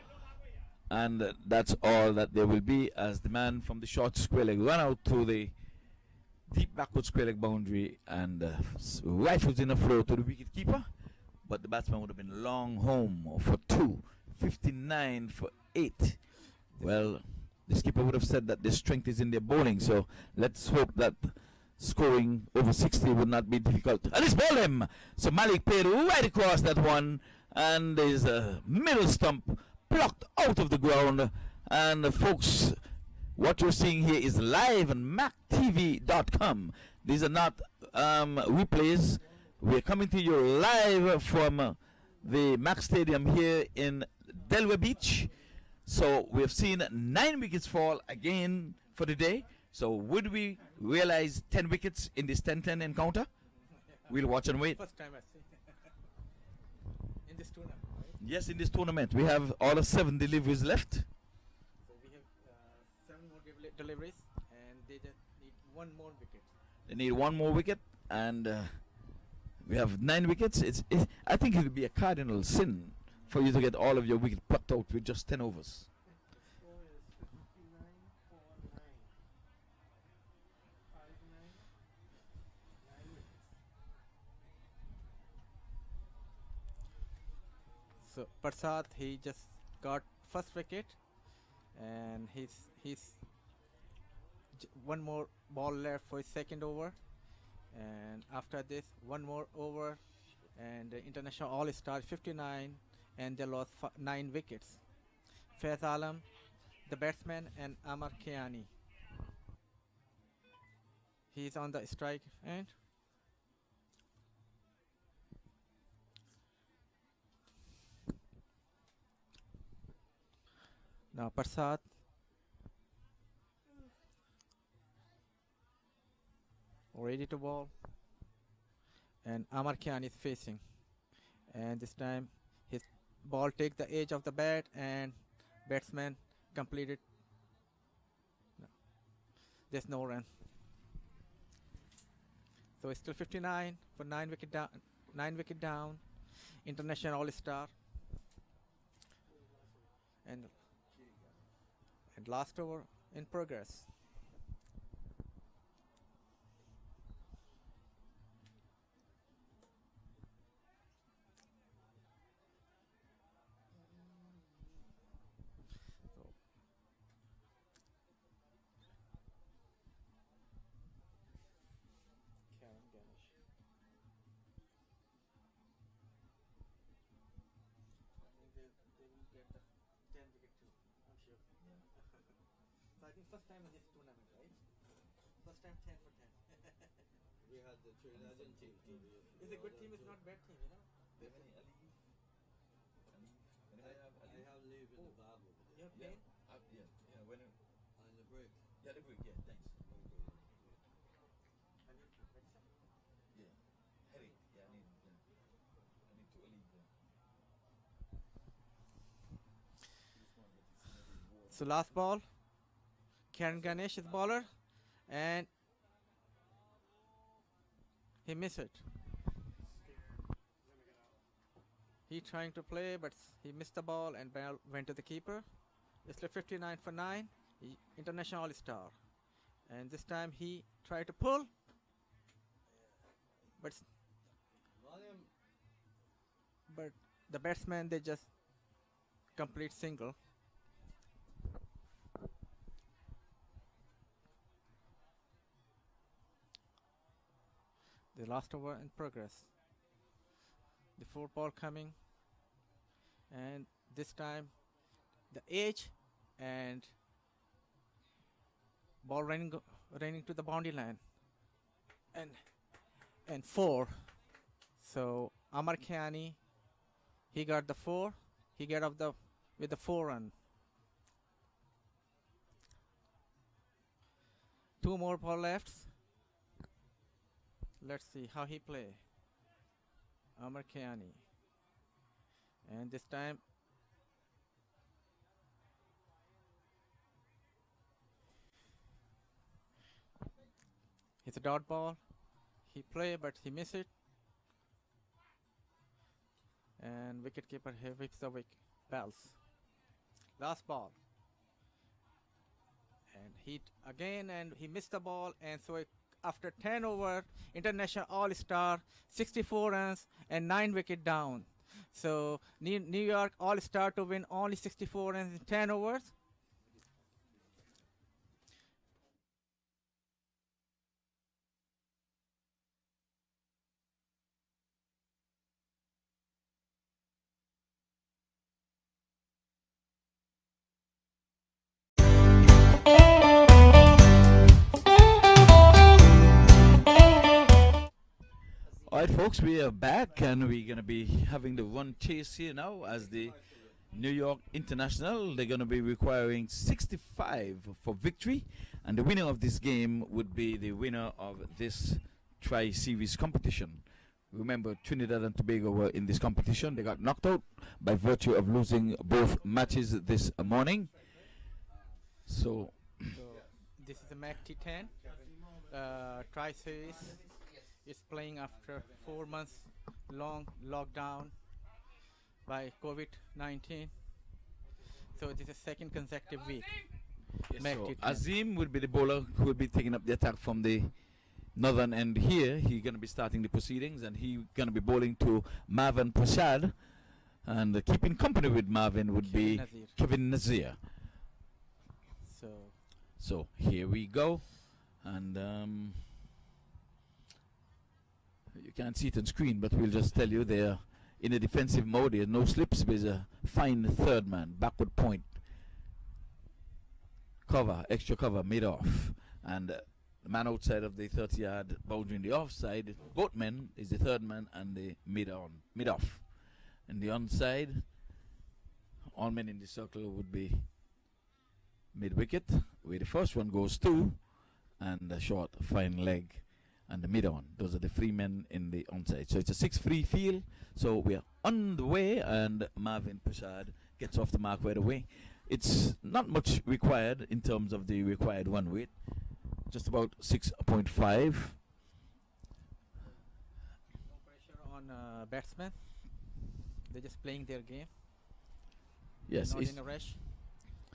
and that's all that there will be as the man from the short square leg run out to the deep backward square leg boundary and rifles in a throw to the wicket keeper, but the batsman would have been long home for 2. 59 for 8. Well, the skipper would have said that the strength is in their bowling, so let's hope that scoring over 60 would not be difficult. And it's ball him! So Malik played right across that one, and there's a middle stump plucked out of the ground, and folks, what you're seeing here is live on MAQ TV.com. These are not replays. We're coming to you live from the MAQ Stadium here in Delaware Beach. So we have seen 9 wickets fall again for the day. So would we realize 10 wickets in this 10-10 encounter? We'll watch and wait. First time I see in this tournament, right? Yes, in this tournament. We have all of 7 deliveries left. So we have 7 more deliveries, and they just need 1 more wicket. They need 1 more wicket, and we have 9 wickets. I think it would be a cardinal sin for you to get all of your wickets plucked out with just 10 overs. So Prasad, he just got first wicket, and he's 1 more ball left for his second over, and after this 1 more over, and the international all-star 59, and they lost 9 wickets. Faiz Alam, the batsman, and Amar Kiani. He's on the strike end. Now Prasad, ready to ball, and Amar Khan is facing, and this time his ball take the edge of the bat, and batsman completed. No. There's no run, so it's still 59 for 9 wicket down. 9 wicket down. International all-star, and last over in progress. think first time in this tournament, right? First time 10 for 10. We had the Trinidadian team. It's a good team, it's not bad team, you know. I have leave in the bag over You there. have pain? When On the break. the break, yeah, thanks. And you medicine? Yeah, headache. Yeah, I need to leave. So last ball, Karen Ganesh is bowler, and he missed it. He trying to play, but he missed the ball and ball went to the keeper. It's like 59 for 9, international all-star. And this time he tried to pull, but the batsman, they just complete single. The last over in progress. The 4 ball coming, and this time the edge and ball running to the boundary line, and 4. So Amar Khiani, he got the 4. He got off with the 4 run. 2 more ball left. Let's see how he play. Amar Khiani, and this time it's a dot ball. He play, but he miss it, and wicketkeeper he whips the bells. Last ball, and hit again, and he missed the ball, and so after 10 over, international all-star, 64 runs and 9 wicket down. So New York all-star to win only 64 runs in 10 overs. Alright folks, we are back and we're going to be having the one chase here now as the New York International. They're going to be requiring 65 for victory, and the winner of this game would be the winner of this tri-series competition. Remember, Trinidad and Tobago were in this competition. They got knocked out by virtue of losing both matches this morning. So This is the MAQ T10 tri-series. It's playing after 4 months long lockdown by COVID-19. So this is second consecutive week. So Azim will be the bowler who will be taking up the attack from the northern end here. He's going to be starting the proceedings, and he's going to be bowling to Marvin Prasad. And keeping company with Marvin would be Kevin Nazir. So here we go. And you can't see it on screen, but we'll just tell you they're in a defensive mode. There's no slips. There's a fine third man, backward point. Cover, extra cover, mid-off. And the man outside of the 30-yard boundary in the offside, both men is the third man and the mid-off. And the onside, all men in the circle would be mid-wicket, where the first one goes to, and a short, fine leg, and the mid-on. Those are the 3 men in the onside. So it's a 6-3 field. So we are on the way, and Marvin Prasad gets off the mark right away. It's not much required in terms of the required one weight, just about 6.5. No pressure on batsmen. They're just playing their game. Yes, Not in a rush.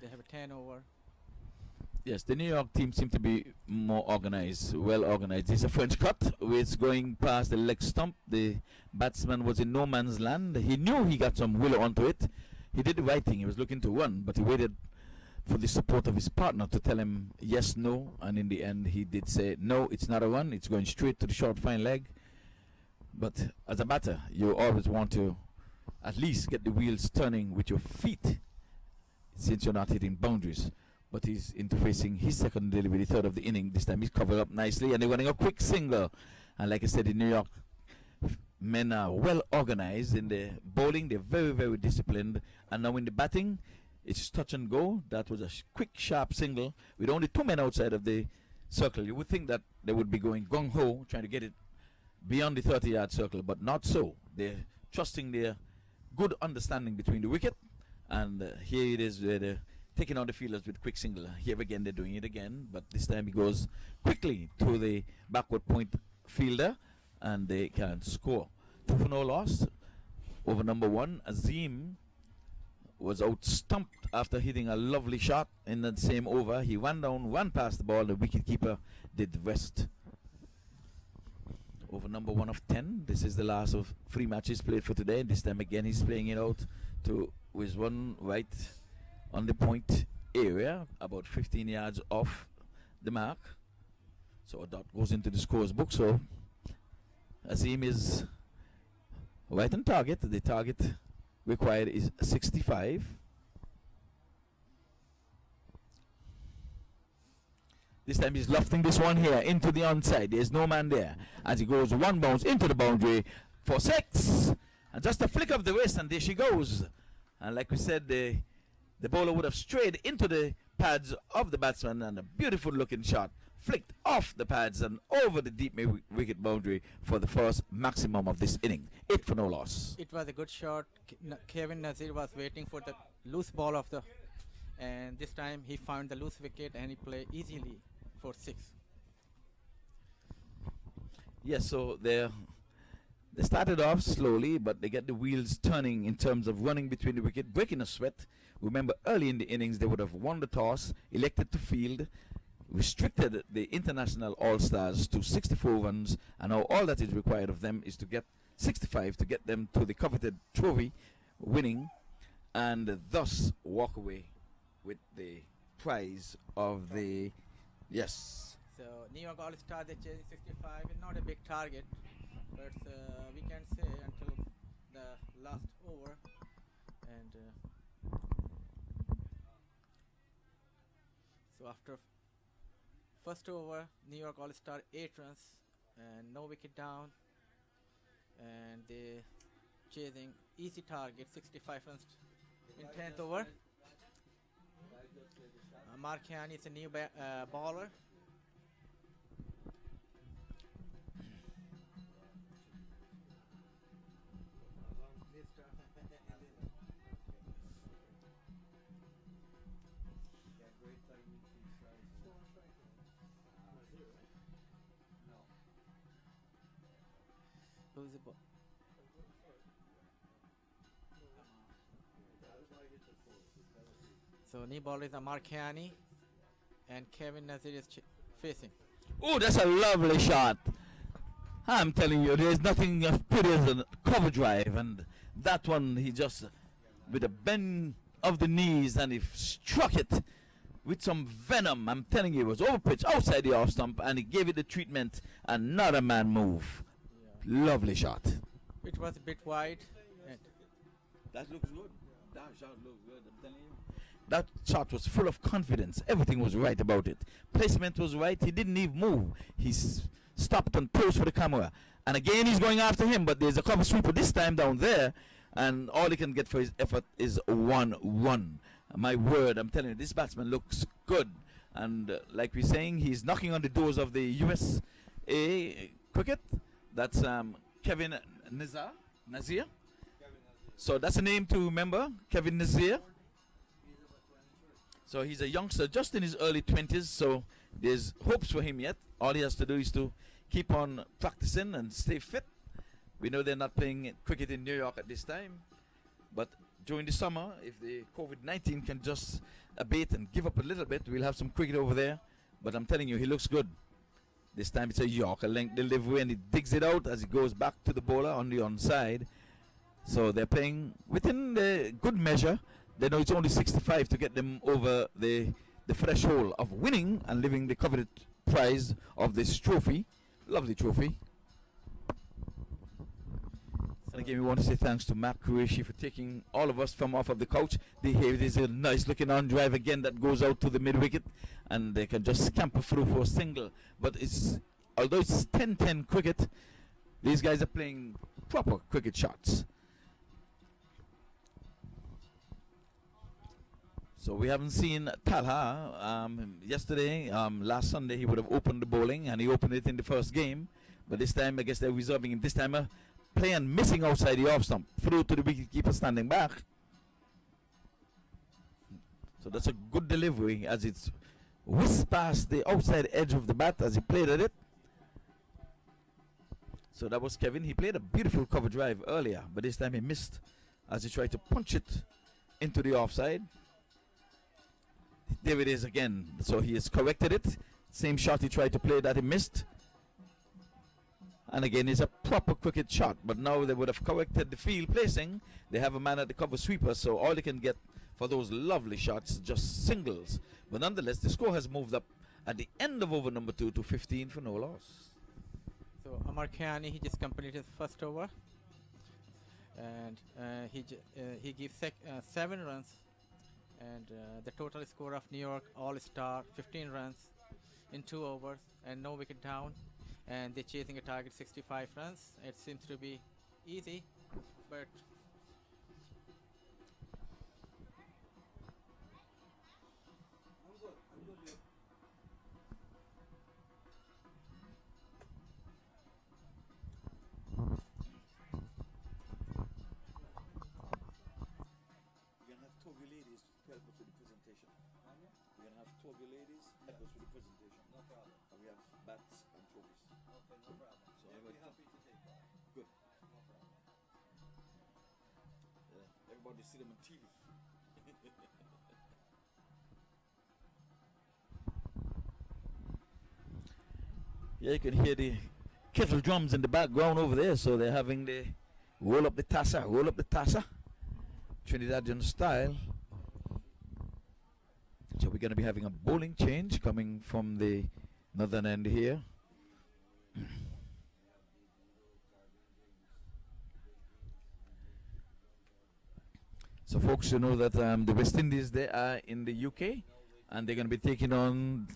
They have a 10 over. Yes, the New York team seem to be more organized, well organized. It's a French cut, where it's going past the leg stump. The batsman was in no man's land. He knew he got some willow onto it. He did the right thing. He was looking to run, but he waited for the support of his partner to tell him yes, no, and in the end he did say no, it's not a run. It's going straight to the short fine leg. But as a batter, you always want to at least get the wheels turning with your feet, since you're not hitting boundaries. but he's interfacing his second delivery, the third of the inning. This time he's covered up nicely, and they're running a quick single. And like I said, in New York, men are well organized in the bowling. They're very, very disciplined. And now in the batting, it's touch and go. That was a quick, sharp single with only 2 men outside of the circle. You would think that they would be going gung-ho, trying to get it beyond the 30-yard circle, but not so. They're trusting their good understanding between the wicket, and here it is where they're taking on the fielders with quick single. Here again, they're doing it again, but this time he goes quickly to the backward point fielder, and they can score. 2 for no loss. Over number 1, Azim was out stumped after hitting a lovely shot in that same over. He ran down, ran past the ball. The wicketkeeper did the rest. Over number 1 of 10. This is the last of 3 matches played for today. This time again, he's playing it out to with one right on the point area, about 15 yards off the mark. So a dot goes into the scores book. So Azim is right on target. The target required is 65. This time he's lofting this one here into the onside. There's no man there as he goes 1 bounce into the boundary for 6. And just a flick of the wrist, and there she goes. And like we said, the bowler would have strayed into the pads of the batsman, and a beautiful looking shot flicked off the pads and over the deep wicket boundary for the first maximum of this inning. 8 for no loss. It was a good shot. Kevin Nazir was waiting for the loose ball of the, and this time he found the loose wicket and he played easily for 6. Yes, so they started off slowly, but they get the wheels turning in terms of running between the wicket, breaking a sweat. Remember, early in the innings, they would have won the toss, elected to field, restricted the international all-stars to 64 runs, and now all that is required of them is to get 65 to get them to the coveted trophy, winning, and thus walk away with the prize of the, yes. So New York All-Star, they're chasing 65. It's not a big target, but we can say until the last over. And so after first over, New York All-Star 8 runs and no wicket down, and they chasing easy target 65 runs in 10th over. Markiani is a new bowler. Who's the ball? So new ball is Markiani, and Kevin Nazir is facing. Oh, that's a lovely shot. I'm telling you, there's nothing as pretty as a cover drive, and that one he just with a bend of the knees, and he struck it with some venom. I'm telling you, it was over pitch outside the off stump, and he gave it the treatment, and not a man move. Yeah. Lovely shot. It was a bit wide. That looks good. That shot looks good. I'm telling you. That shot was full of confidence. Everything was right about it. Placement was right. He didn't even move. He stopped and posed for the camera. And again, he's going after him, but there's a cover sweeper this time down there, and all he can get for his effort is 1 run. My word, I'm telling you, this batsman looks good. And like we're saying, he's knocking on the doors of the USA cricket. That's Kevin Nazir. So that's a name to remember, Kevin Nazir. So he's a youngster, just in his early 20s, so there's hopes for him yet. All he has to do is to keep on practicing and stay fit. We know they're not playing cricket in New York at this time, but during the summer, if the COVID-19 can just abate and give up a little bit, we'll have some cricket over there. But I'm telling you, he looks good. This time it's a Yorker length delivery, and he digs it out as he goes back to the bowler on the onside. So they're playing within the good measure. They know it's only 65 to get them over the threshold of winning and living the coveted prize of this trophy. Lovely trophy. So again, we want to say thanks to MAQ Qureshi for taking all of us from off of the couch. There's a nice looking on drive again that goes out to the mid wicket, and they can just scamper through for a single. But although it's 10-10 cricket, these guys are playing proper cricket shots. So we haven't seen Talha yesterday. Last Sunday he would have opened the bowling, and he opened it in the first game. But this time I guess they're reserving him. This time playing missing outside the off stump, through to the wicketkeeper standing back. So that's a good delivery as it's whisked past the outside edge of the bat as he played at it. So that was Kevin. He played a beautiful cover drive earlier, but this time he missed as he tried to punch it into the offside. There it is again. So he has corrected it. Same shot he tried to play that he missed. And again, it's a proper cricket shot. But now they would have corrected the field placing. They have a man at the cover sweeper, so all they can get for those lovely shots just singles. But nonetheless, the score has moved up at the end of over number 2 to 15 for no loss. So Amar Khiani, he just completed his first over, and he gives 7 runs, and the total score of New York All-Star 15 runs in 2 overs and no wicket down, and they're chasing a target 65 runs. It seems to be easy, but Everybody see them on TV. Yeah, you can hear the kettle drums in the background over there, so they're having the roll up the tassa, Trinidadian style. So we're going to be having a bowling change coming from the northern end here. So folks, you know that the West Indies, they are in the UK, and they're going to be taking on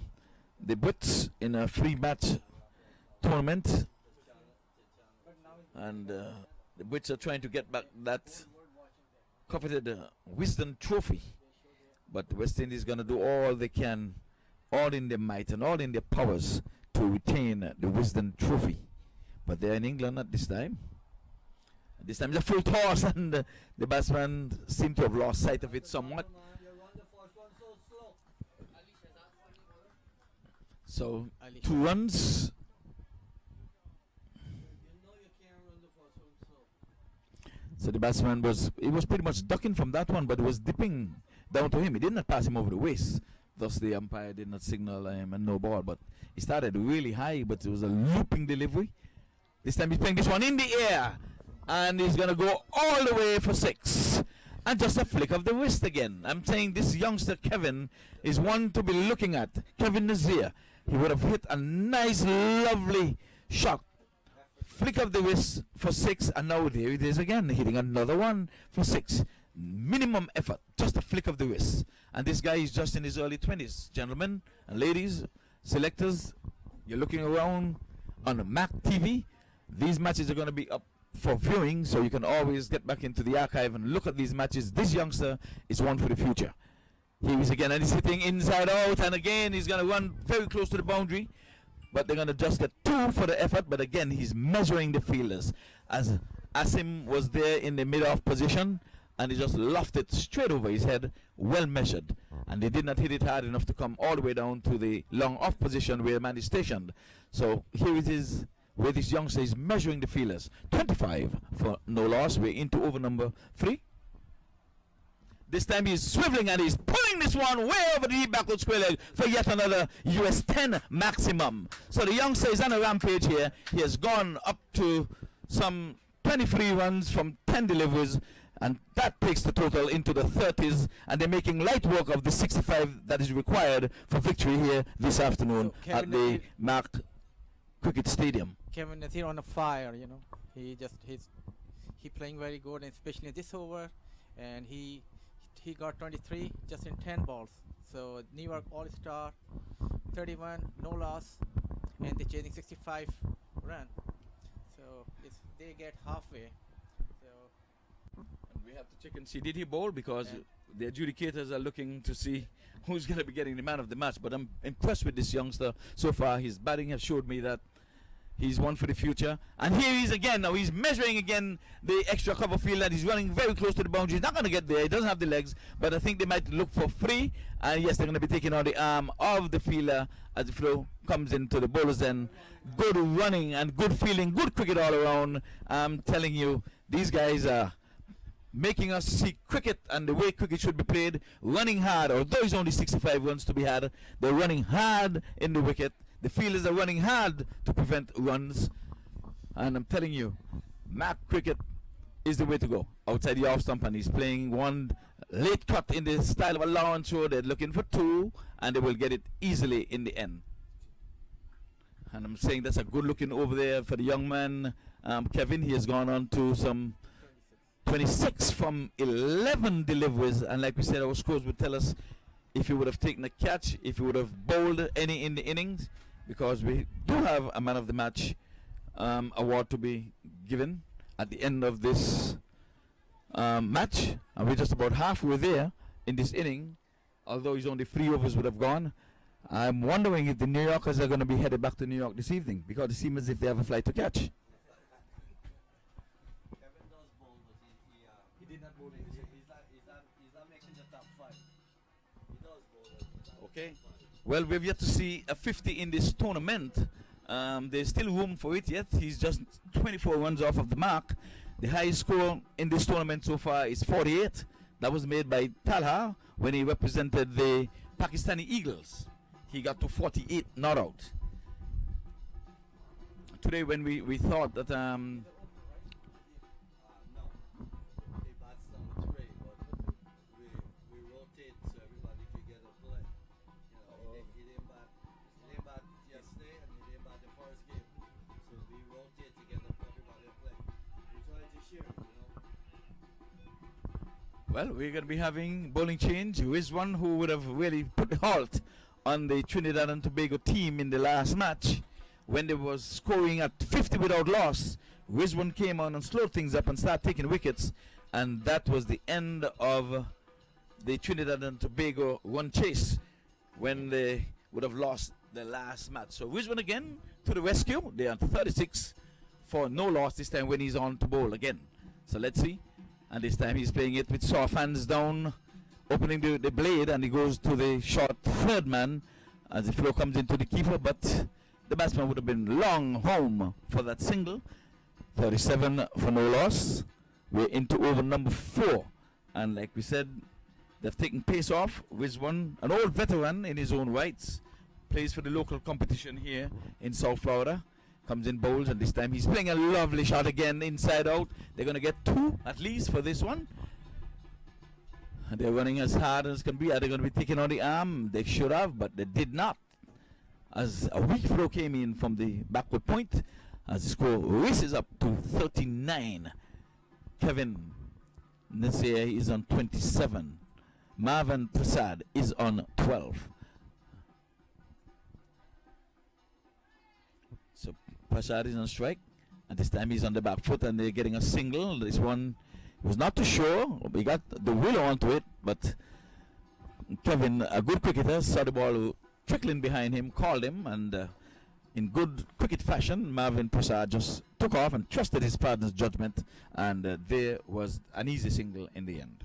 the Brits in a 3-match tournament. And the Brits are trying to get back that coveted Wisden Trophy. But the West Indies is going to do all they can, all in their might and all in their powers, to retain the Wisden Trophy. But they're in England at this time. This time it's a full toss, and the batsman seemed to have lost sight of it somewhat. So 2 runs. So the batsman was pretty much ducking from that one, but it was dipping down to him. He did not pass him over the waist. Thus the umpire did not signal him a no ball. But he started really high, but it was a looping delivery. This time he's playing this one in the air, and he's going to go all the way for 6. And just a flick of the wrist again. I'm saying this youngster Kevin is one to be looking at. Kevin Nazir. He would have hit a nice, lovely shot. Flick of the wrist for 6, and now there it is again, hitting another one for 6. Minimum effort, just a flick of the wrist. And this guy is just in his early 20s. Gentlemen and ladies, selectors, you're looking around on MAQ TV. These matches are going to be up for viewing, so you can always get back into the archive and look at these matches. This youngster is one for the future. Here he is again, and he's hitting inside out, and again he's going to run very close to the boundary, but they're going to just get 2 for the effort. But again, he's measuring the fielders, as Asim was there in the mid-off position, and he just lofted it straight over his head, well measured, and they did not hit it hard enough to come all the way down to the long off position where the man is stationed. So here it is, where this youngster is measuring the fielders. 25 for no loss. We're into over number 3. This time he's swiveling, and he's pulling this one way over the backward square leg for yet another US 10 maximum. So the youngster is on a rampage here. He has gone up to some 23 runs from 10 deliveries, and that takes the total into the 30s, and they're making light work of the 65 that is required for victory here this afternoon at the MAQ Cricket Stadium. Kevin Nazir on a fire, you know. he playing very good, and especially this over, and he got 23 just in 10 balls. So New York All-Star, 31, no loss, and they're chasing 65 run. So they get halfway. So And we have to check and see, did he bowl? Because Yeah. the adjudicators are looking to see who's going to be getting the man of the match. But I'm impressed with this youngster so far. His batting has showed me that he's one for the future. And here he is again. Now he's measuring again the extra cover field, and he's running very close to the boundary. He's not going to get there. He doesn't have the legs. But I think they might look for free. And yes, they're going to be taking on the arm of the fielder as the flow comes into the bowler's end. Good running and good feeling, good cricket all around. I'm telling you, these guys are making us see cricket and the way cricket should be played, running hard. Although it's only 65 runs to be had, they're running hard in the wicket. The fielders are running hard to prevent runs. And I'm telling you, MAQ cricket is the way to go. Outside the off stump, and he's playing one late cut in the style of a Lawrence show. They're looking for two, and they will get it easily in the end. And I'm saying that's a good looking over there for the young man, Kevin. He has gone on to some 26 from 11 deliveries, and like we said, our scores would tell us if he would have taken a catch, if he would have bowled any in the innings, because we do have a man of the match award to be given at the end of this match, and we're just about halfway there in this inning, although he's only 3 overs would have gone. I'm wondering if the New Yorkers are going to be headed back to New York this evening, because it seems as if they have a flight to catch. Kevin does bowl, but he did not bowl. He's not making the top 5. He does bowl. But he's not Okay. top 5. Well, we've yet to see a 50 in this tournament. There's still room for it yet. He's just 24 runs off of the mark. The highest score in this tournament so far is 48. That was made by Talha when he represented the Pakistani Eagles. He got to 48 not out. Today when we thought that No. He bats down the tray, but we rotate so everybody can get a play. You know, he didn't bat yesterday, and he didn't bat the first game. So we rotate to get everybody a play. We try to share, you know. well, we're going to be having bowling change. Who is one who would have really put the halt on the Trinidad and Tobago team in the last match when they was scoring at 50 without loss. Rizwan came on and slowed things up and started taking wickets, and that was the end of the Trinidad and Tobago run chase when they would have lost the last match. So Rizwan again to the rescue. They are 36 for no loss this time when he's on to bowl again. So let's see. And this time he's playing it with soft hands down, opening the blade, and he goes to the short third man as the flow comes into the keeper, but the batsman would have been long home for that single. 37 for no loss. We're into over number 4, and like we said, they've taken pace off. Rizwan, an old veteran in his own rights, plays for the local competition here in South Florida, comes in bowls, and this time he's playing a lovely shot again inside out. They're going to get 2 at least for this one. They're running as hard as can be. Are they going to be taking on the arm? They should have, but they did not. As a weak throw came in from the backward point, as the score races up to 39. Kevin Nasir is on 27. Marvin Prasad is on 12. So Prasad is on strike, and this time he's on the back foot, and they're getting a single. This one was not too sure. He got the willow onto it, but Kevin, a good cricketer, saw the ball trickling behind him, called him, and in good cricket fashion, Marvin Prasad just took off and trusted his partner's judgment, and there was an easy single in the end.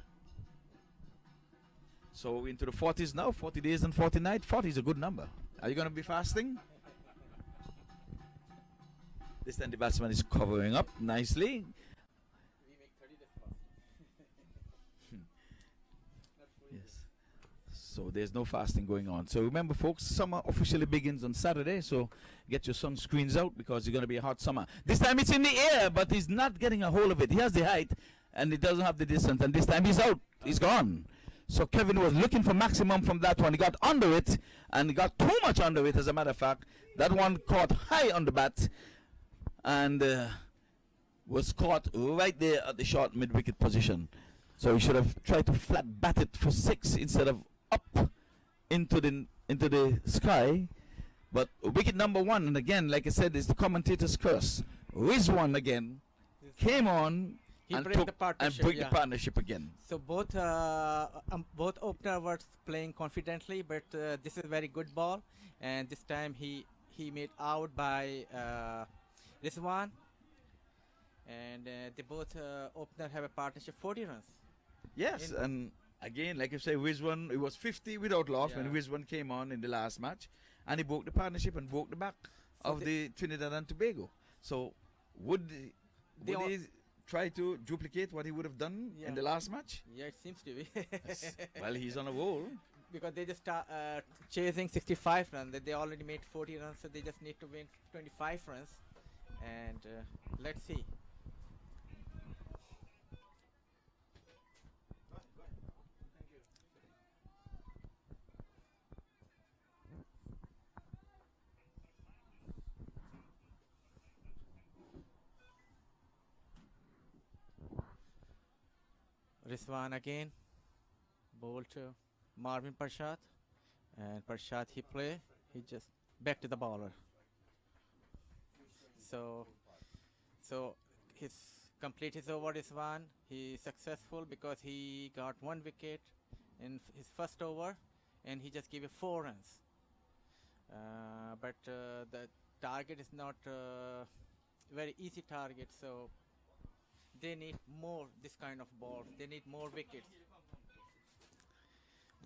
So into the 40s now, 40 days and 40 nights. 40 is a good number. Are you going to be fasting? This time the batsman is covering up nicely. we make 30 days fast. Yes. So there's no fasting going on. So remember, folks, summer officially begins on Saturday. So get your sunscreens out because it's going to be a hot summer. This time it's in the air, but he's not getting a hold of it. He has the height, and he doesn't have the distance. And this time he's out. He's gone. So Kevin was looking for maximum from that one. He got under it, and he got too much under it, as a matter of fact. That one caught high on the bat, and was caught right there at the short mid-wicket position. So he should have tried to flat bat it for 6 instead of up into the sky. But wicket number 1, and again, like I said, is the commentator's curse. Rizwan again came on He and break took the and partnership, break yeah. the partnership again. So both opener were playing confidently, but this is a very good ball, and this time he made out by Rizwan, and they both opener have a partnership 40 runs. Yes, and again, like you say, Rizwan, it was 50 without loss when Yeah. Rizwan came on in the last match, and he broke the partnership and broke the back So of the Trinidad and Tobago. So would They all- he try to duplicate what he would have done Yeah. in the last match? Yeah, it seems to be. Yes. Well, he's on a roll. Because they just start chasing 65 runs. They already made 40 runs, so they just need to win 25 runs. And let's see. Rizwan again, ball to Marvin Parshad, and Parshad he play, he just back to the bowler. So his complete his over Rizwan. He successful because he got 1 wicket in his first over, and he just gave it 4 runs. But the target is not very easy target, so they need more this kind of balls. They need more wickets.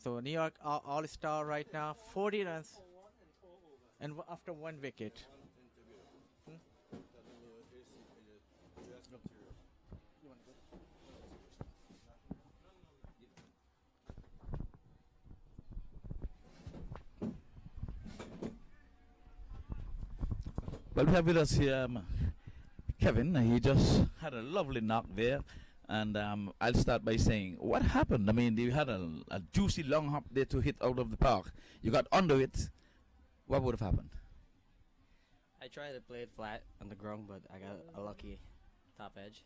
So New York All-Star right now 40 runs, and after 1 wicket. Well, we have with us here Kevin. He just had a lovely knock there. And I'll start by saying, what happened? I mean, you had a juicy long hop there to hit out of the park. You got under it. What would have happened? I tried to play it flat on the ground, but I got a lucky top edge,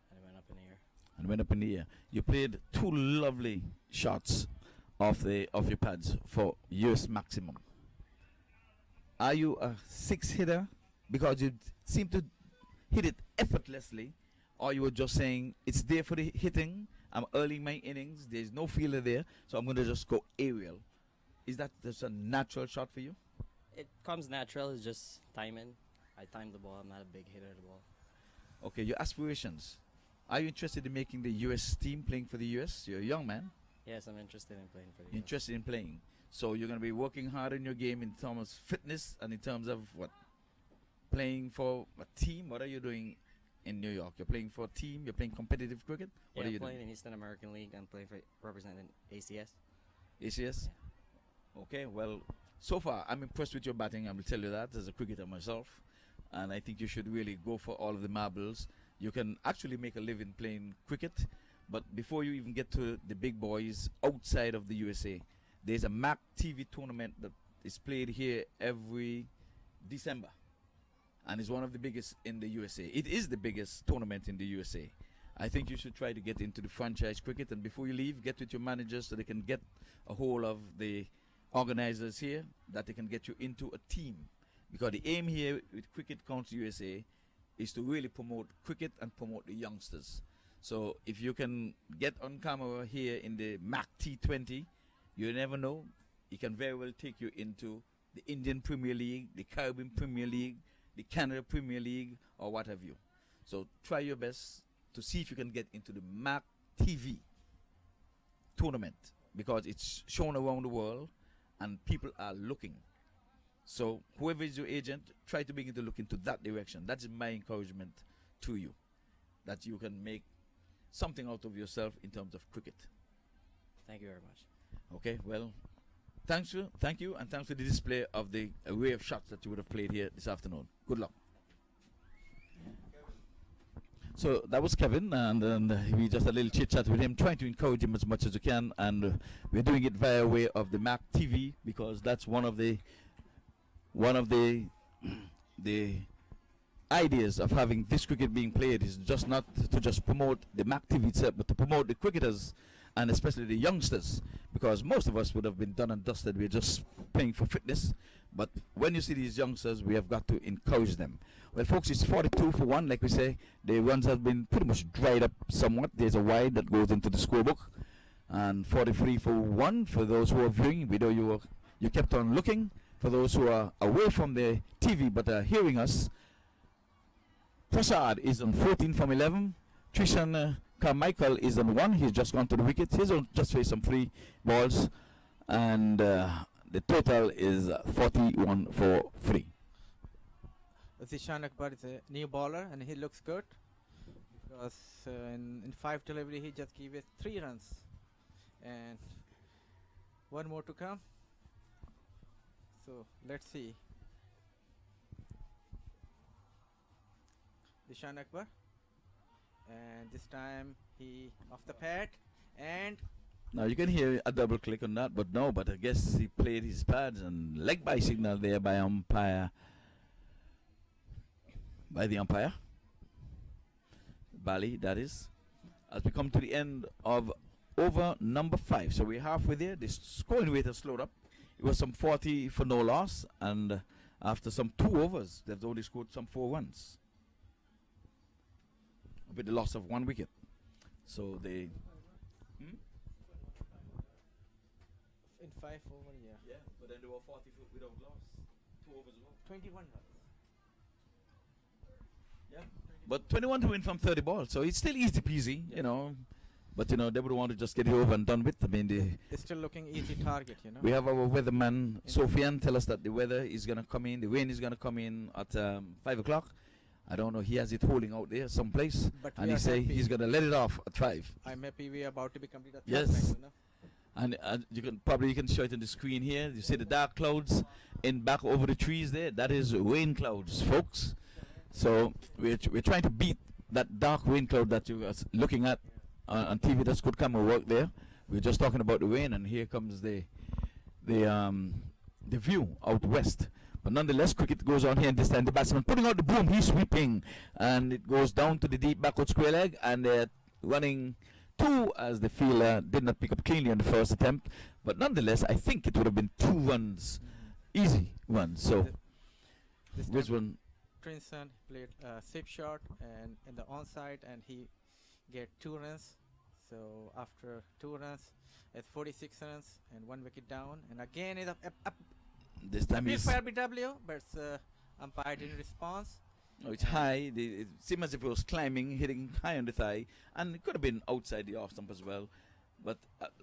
and it went up in the air. And went up in the air. You played 2 lovely shots off your pads for US maximum. Are you a 6 hitter because you seem to hit it effortlessly, or you were just saying it's there for the hitting? I'm early in my innings. There's no fielder there, so I'm going to just go aerial. Is that just a natural shot for you? It comes natural. It's just timing. I timed the ball. I'm not a big hitter of the ball. Okay, your aspirations. Are you interested in making the US team, playing for the US? You're a young man. Yes, I'm interested in playing for the You're interested in playing. So you're going to be working hard in your game in terms of fitness and in terms of what? Playing for a team? What are you doing in New York? You're playing for a team? You're playing competitive cricket? What Yeah, are you I'm playing doing? in Eastern American League. I'm playing for representing ACS. ACS? Okay, well, so far I'm impressed with your batting. I will tell you that as a cricketer myself. And I think you should really go for all of the marbles. You can actually make a living playing cricket. But before you even get to the big boys outside of the USA, there's a MAQ TV tournament that is played here every December. And it's one of the biggest in the USA. It is the biggest tournament in the USA. I think you should try to get into the franchise cricket, and before you leave, get with your managers so they can get a hold of the organizers here, that they can get you into a team. Because the aim here with Cricket Council USA is to really promote cricket and promote the youngsters. So if you can get on camera here in the MAQ T20, you never know, it can very well take you into the Indian Premier League, the Caribbean Premier League, the Canada Premier League, or what have you. So try your best to see if you can get into the MAQ TV tournament, because it's shown around the world and people are looking. So whoever is your agent, try to begin to look into that direction. That's my encouragement to you, that you can make something out of yourself in terms of cricket. Thank you very much. Okay, well, thank you, and thanks for the display of the array of shots that you would have played here this afternoon. Good luck. So that was Kevin, and we just a little chit chat with him, trying to encourage him as much as we can, and we're doing it via way of the MAQ TV, because that's one of the the ideas of having this cricket being played is just not to just promote the MAQ TV itself, but to promote the cricketers and especially the youngsters, because most of us would have been done and dusted. We're just playing for fitness. But when you see these youngsters, we have got to encourage them. Well, folks, it's 42 for 1, like we say. The runs have been pretty much dried up somewhat. There's a wide that goes into the scorebook. And 43 for 1 for those who are viewing. We know you kept on looking. For those who are away from the TV but are hearing us, Prasad is on 14 from 11. Trishan Carmichael is on 1. He's just gone to the wicket. He's just faced some free balls. And the total is 41 for 3. Zishan Akbar is a new bowler and he looks good because in 5 delivery he just gave it 3 runs and 1 more to come. So let's see. Zishan Akbar, and this time he off the pad, and now you can hear a double click on that, but no, but I guess he played his pads and leg by signal there by the umpire. Bali, that is. As we come to the end of over number 5. So we're halfway there. The scoring rate has slowed up. It was some 40 for no loss, and after some 2 overs, they've only scored some 4 runs with the loss of 1 wicket. So they... in 5 over, yeah. Yeah, but then they were 40 without loss. 2 overs ago. 21 runs. Yeah. But 21 to win from 30 balls, so it's still easy peasy, you know. But, you know, they would want to just get it over and done with. I mean, It's still looking easy target, you know. we have our weatherman, Sofian, tell us that the weather is going to come in, the rain is going to come in at 5 o'clock. I don't know, he has it holding out there someplace. But And we he are say happy. he's going to let it off at 5. I'm happy we are about to be completed. Yes. You know? And you can show it on the screen here. You see the dark clouds in back over the trees there. That is rain clouds, folks. So we're trying to beat that dark rain cloud that you are looking at on TV. That could come and work there. We're just talking about the rain, and here comes the view out west. But nonetheless, cricket goes on here, and this time the batsman putting out the boom. He's sweeping, and it goes down to the deep backward square leg, and they're running 2 as the fielder did not pick up cleanly on the first attempt. But nonetheless, I think it would have been 2 runs, easy runs. So This this time one. Trinson played sip shot and in the onside, and he get 2 runs. So after 2 runs, it's 46 runs and 1 wicket down. And again, it's up This time bit is for LBW, but umpire didn't respond. no, it's high. It seemed as if it was climbing, hitting high on the thigh, and it could have been outside the off stump as well. But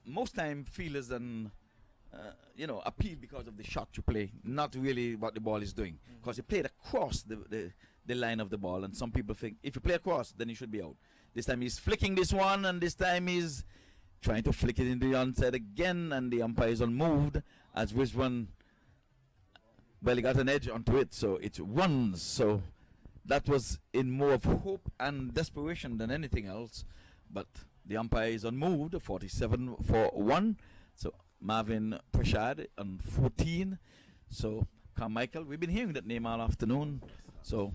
most time fielders and appeal because of the shot you play, not really what the ball is doing. Because you played across the line of the ball, and some people think if you play across, then you should be out. This time he's flicking this one, and this time he's trying to flick it into the onside again, and the umpire is unmoved as Rizwan, well, he got an edge onto it, so it runs. So that was in more of hope and desperation than anything else. But the umpire is unmoved, 47 for 1. So Marvin Prashad on 14. So Carmichael, we've been hearing that name all afternoon. So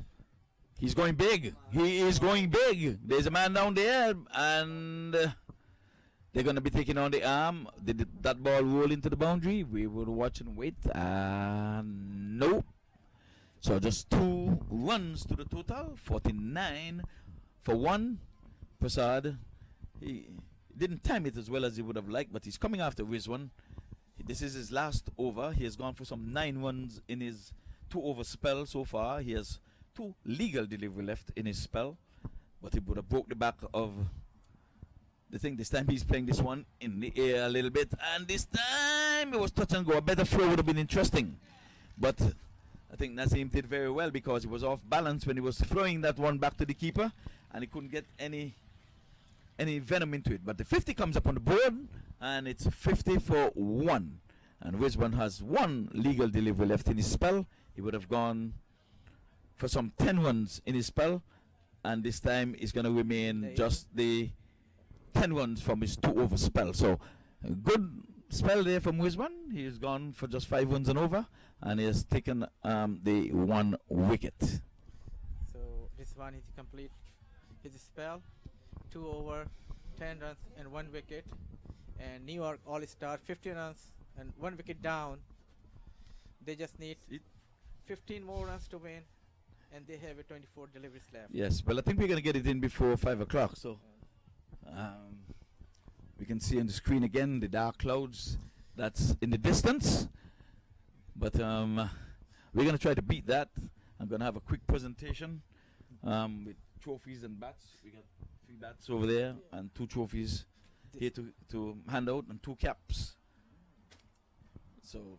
he's going big. He is going big. There's a man down there, and they're going to be taking on the arm. Did that ball roll into the boundary? We will watch and wait. No. So just 2 runs to the total. 49 for 1. Prasad, he didn't time it as well as he would have liked, but he's coming after Rizwan. This is his last over. He has gone for some 9 runs in his 2 over spell so far. He has 2 legal delivery left in his spell, but he would have broke the back of the thing. This time he's playing this one in the air a little bit, and this time it was touch and go. A better throw would have been interesting, but I think Nazim did very well because he was off balance when he was throwing that one back to the keeper, and he couldn't get any venom into it. But the 50 comes up on the board, and it's 50 for 1. And Rizwan has 1 legal delivery left in his spell. He would have gone for some 10 runs in his spell, and this time he's going to remain just the 10 runs from his 2 over spell. So a good spell there from Rizwan. He's gone for just 5 runs and over, and he has taken the 1 wicket. So Rizwan he complete his spell, 2 over, 10 runs and 1 wicket. And New York All-Star 50 runs and 1 wicket down. They just need 15 more runs to win, and they have a 24 deliveries left. Yes, well, I think we're going to get it in before 5 o'clock. So we can see on the screen again the dark clouds that's in the distance. But we're going to try to beat that. I'm going to have a quick presentation with trophies and bats. We got 3 bats over there and 2 trophies here to hand out and 2 caps. So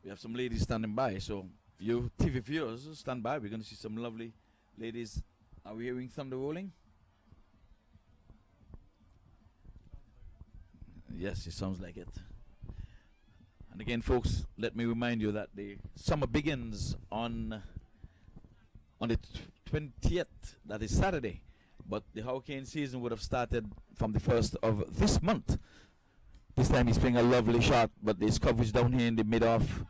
we have some ladies standing by. So you TV viewers, stand by. We're going to see some lovely ladies. Are we hearing thunder rolling? Yes, it sounds like it. And again, folks, let me remind you that the summer begins on the 20th. That is Saturday. But the hurricane season would have started from the 1st of this month. This time he's playing a lovely shot, but there's coverage down here in the mid-off.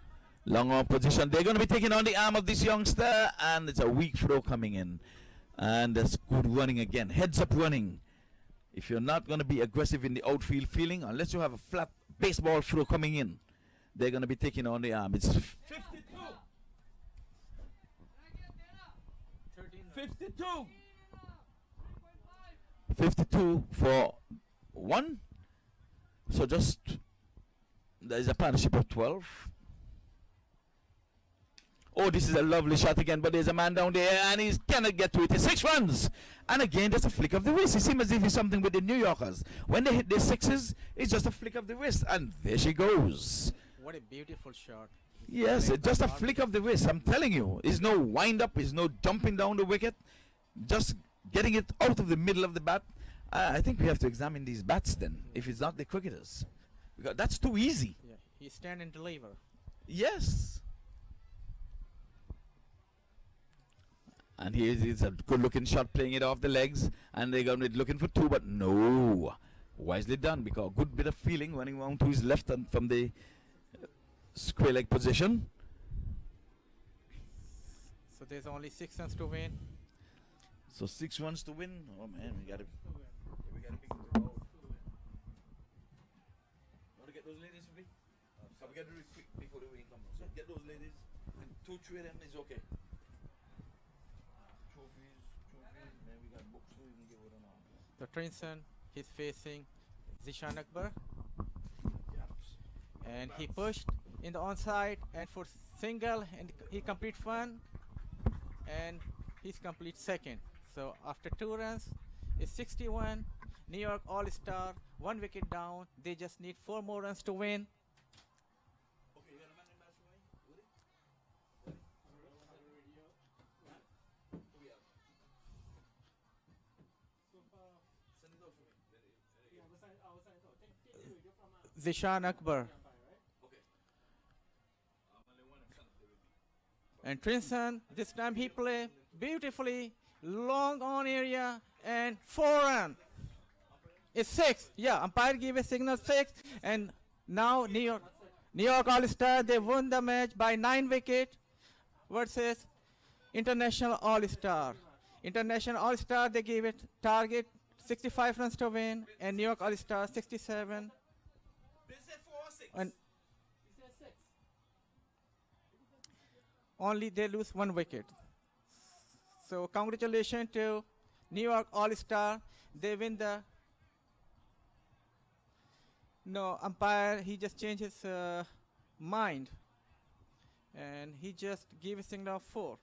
Long on position. They're going to be taking on the arm of this youngster, and it's a weak throw coming in. And that's good running again. Heads up running. If you're not going to be aggressive in the outfield fielding, unless you have a flat baseball throw coming in, they're going to be taking on the arm. It's 52. 52. 52 for 1. So just, there's a partnership of 12. Oh, this is a lovely shot again, but there's a man down there and he cannot get to it. It's 6 runs. And again, that's a flick of the wrist. It seems as if it's something with the New Yorkers. When they hit their 6s, it's just a flick of the wrist. And there she goes. What a beautiful shot. Yes, it's just a flick of the wrist. I'm telling you. It's no wind up. It's no jumping down the wicket. Just getting it out of the middle of the bat. I think we have to examine these bats then, if it's not the cricketers. Because that's too easy. Yeah, he stand and deliver. Yes. And here's a good-looking shot, playing it off the legs. And they're going to be looking for 2, but no. Wisely done, because a good bit of feeling running around to his left and from the square leg position. So there's only 6 runs to win. So 6 runs to win. Oh man, we got to begin to go. Want to get those ladies for me? So we got to do it quick before the rain comes. So get those ladies, and 2, 3 of them is okay. Trophies. Man, we got books so we can give it an arm. The Trinson, he's facing Zishan Akbar. And he pushed in the onside and for single, and he complete 1 and he's complete 2nd. So after 2 runs, it's 61. New York All-Star, 1 wicket down. They just need 4 more runs to win. Okay, you got a man in match for me? Woody? Send it out for me. Zishan Akbar. And Trinson, this time he played beautifully, long on area, and 4 run. It's 6. Yeah, umpire gave a signal 6, and now New York All-Star, they won the match by 9 wicket versus International All-Star. International All-Star, they gave it target 65 runs to win, and New York All-Star 67. And only they lose 1 wicket. So congratulations to New York All-Star. They win the... No, umpire, he just changed his mind. And he just gave a signal of 4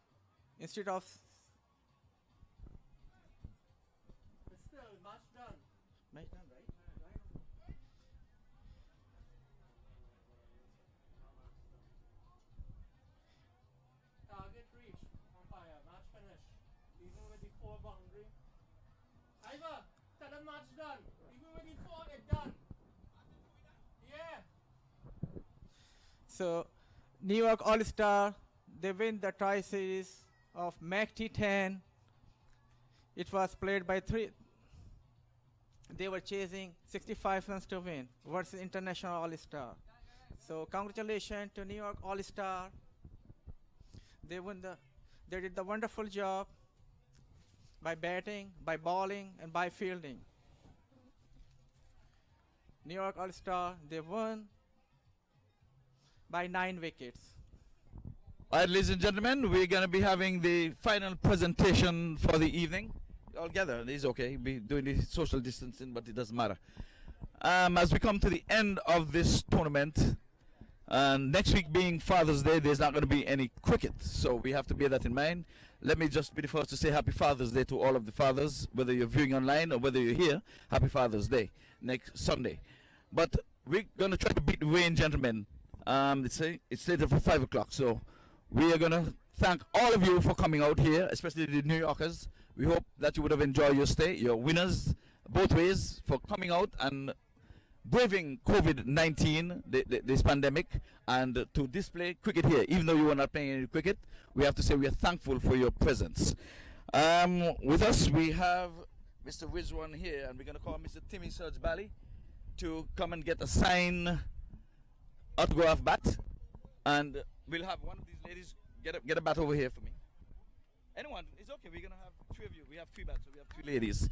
instead of... But still, match done. Match done, right? Target reached. Umpire, match finished. Even with the 4 boundary. Ivor, tell them match done. Even with the 4, it done. Yeah. So, New York All-Star, they win the tri-series of MAQ T10. It was played by 3. They were chasing 65 runs to win versus International All-Star. So, congratulations to New York All-Star. They won the. They did the wonderful job. by batting, by bowling, and by fielding. New York All-Star, they won by 9 wickets. All right, ladies and gentlemen, we're going to be having the final presentation for the evening. All gather, it's okay. We're doing the social distancing, but it doesn't matter. As we come to the end of this tournament, next week being Father's Day, there's not going to be any cricket, so we have to bear that in mind. Let me just be the first to say Happy Father's Day to all of the fathers, whether you're viewing online or whether you're here. Happy Father's Day next Sunday. But we're going to try to beat the rain, gentlemen. It's slated for 5 o'clock, so we are going to thank all of you for coming out here, especially the New Yorkers. We hope that you would have enjoyed your stay. You're winners both ways for coming out and braving COVID-19, this pandemic, and to display cricket here. Even though you were not playing any cricket, we have to say we are thankful for your presence. With us, we have Mr. Rizwan here, and we're going to call Mr. Timmy Surge Bally to come and get a signed autograph bat. And we'll have one of these ladies get a bat over here for me. Anyone, it's okay. We're going to have 3 of you. We have 3 bats, so we have 3 ladies.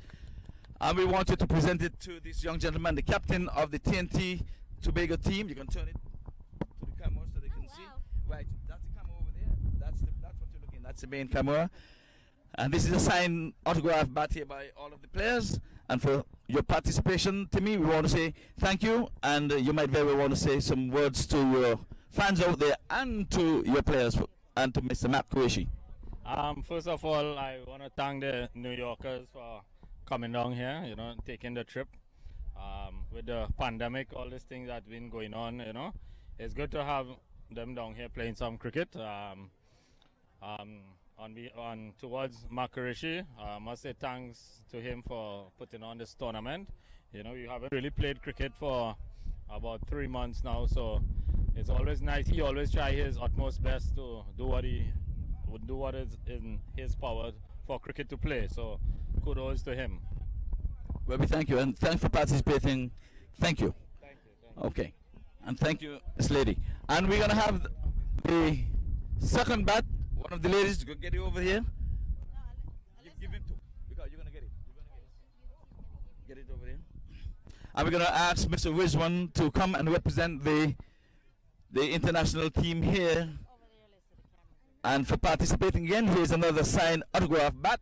And we want you to present it to this young gentleman, the captain of the TNT Tobago team. You can turn it to the camera so they can see. Right, that's the camera over there. That's what you're looking at. That's the main camera. And this is a signed autograph bat here by all of the players. And for your participation, Timmy, we want to say thank you. And you might very well want to say some words to your fans out there and to your players and to Mr. MAQ TV. First of all, I want to thank the New Yorkers for coming down here, taking the trip. With the pandemic, all these things that have been going on, it's good to have them down here playing some cricket. Towards Makarishi, I must say thanks to him for putting on this tournament. You haven't really played cricket for about 3 months now, so it's always nice. He always tries his utmost best to do what is in his power for cricket to play. So kudos to him. Well, we thank you, and thanks for participating. Thank you. Thank you. Okay. And thank you, Miss Lady. And we're going to have the second bat. One of the ladies to go get you over here. Give him 2, because you're going to get it. Get it over here. And we're going to ask Mr. Rizwan to come and represent the international team here. And for participating again, here's another signed autograph bat.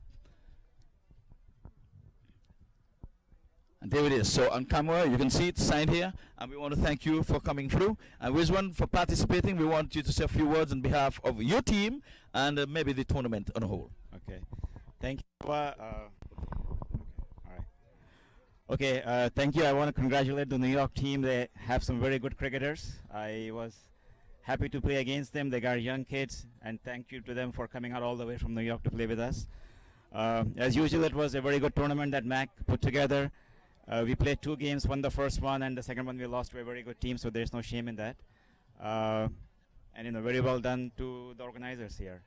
And there it is. So on camera, you can see it signed here. And we want to thank you for coming through. And Rizwan, for participating, we want you to say a few words on behalf of your team and maybe the tournament on a whole. Okay. Thank you. All right. Okay. Thank you. I want to congratulate the New York team. They have some very good cricketers. I was happy to play against them. They got young kids, and thank you to them for coming out all the way from New York to play with us. As usual, it was a very good tournament that MAQ put together. We played 2 games, won the first one, and the second one we lost to a very good team, so there's no shame in that. And very well done to the organizers here.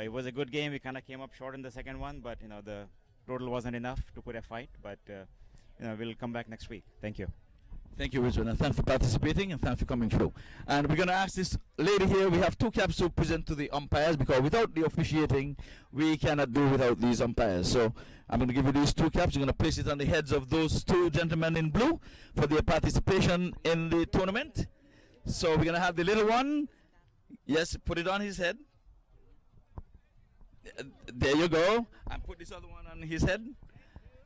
It was a good game. We kind of came up short in the second one, but the total wasn't enough to put a fight. But we'll come back next week. Thank you. Thank you, Rizwan, and thanks for participating and thanks for coming through. And we're going to ask this lady here, we have 2 caps to present to the umpires, because without the officiating, we cannot do without these umpires. So I'm going to give you these 2 caps. You're going to place it on the heads of those 2 gentlemen in blue for their participation in the tournament. So we're going to have the little one. Yes, put it on his head. There you go. And put this other one on his head.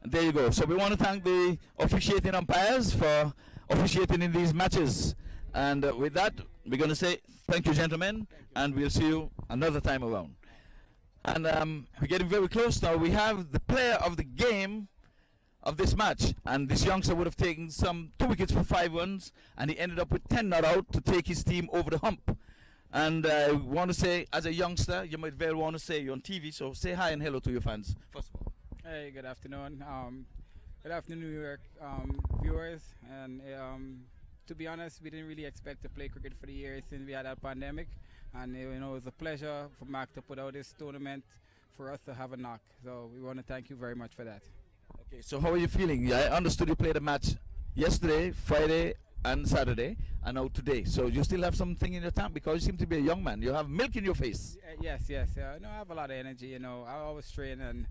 There you go. So we want to thank the officiating umpires for officiating in these matches. And with that, we're going to say thank you, gentlemen, and we'll see you another time around. And we're getting very close now. We have the player of the game of this match, and this youngster would have taken 2 wickets for 5 runs, and he ended up with 10 not out to take his team over the hump. And I want to say, as a youngster, you might very want to say you're on TV, so say hi and hello to your fans, first of all. Hey, good afternoon. Good afternoon, New York viewers. And to be honest, we didn't really expect to play cricket for the year since we had that pandemic. And it was a pleasure for MAQ to put out this tournament for us to have a knock. So we want to thank you very much for that. Okay, so how are you feeling? I understood you played a match yesterday, Friday, and Saturday, and now today. So you still have something in your tank, because you seem to be a young man. You have milk in your face. Yes. No, I have a lot of energy. I always train, and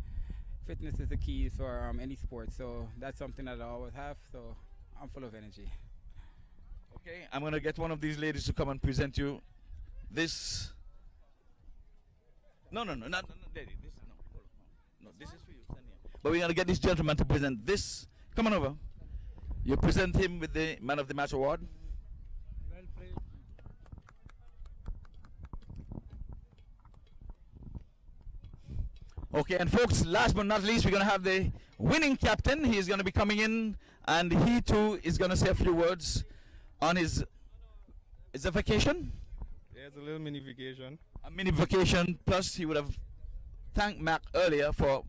fitness is the key for any sport. So that's something that I always have. So I'm full of energy. Okay, I'm gonna get one of these ladies to come and present you this. No, not lady. This no, this is for you. Stand here. But we're gonna get this gentleman to present this. Come on over. You present him with the Man of the Match award. Well played. Okay, and folks, last but not least, we're gonna have the winning captain. He's gonna be coming in, and he too is gonna say a few words on his. Is a vacation? Yeah, it's a little mini vacation. A mini vacation. Plus, he would have thanked MAQ earlier for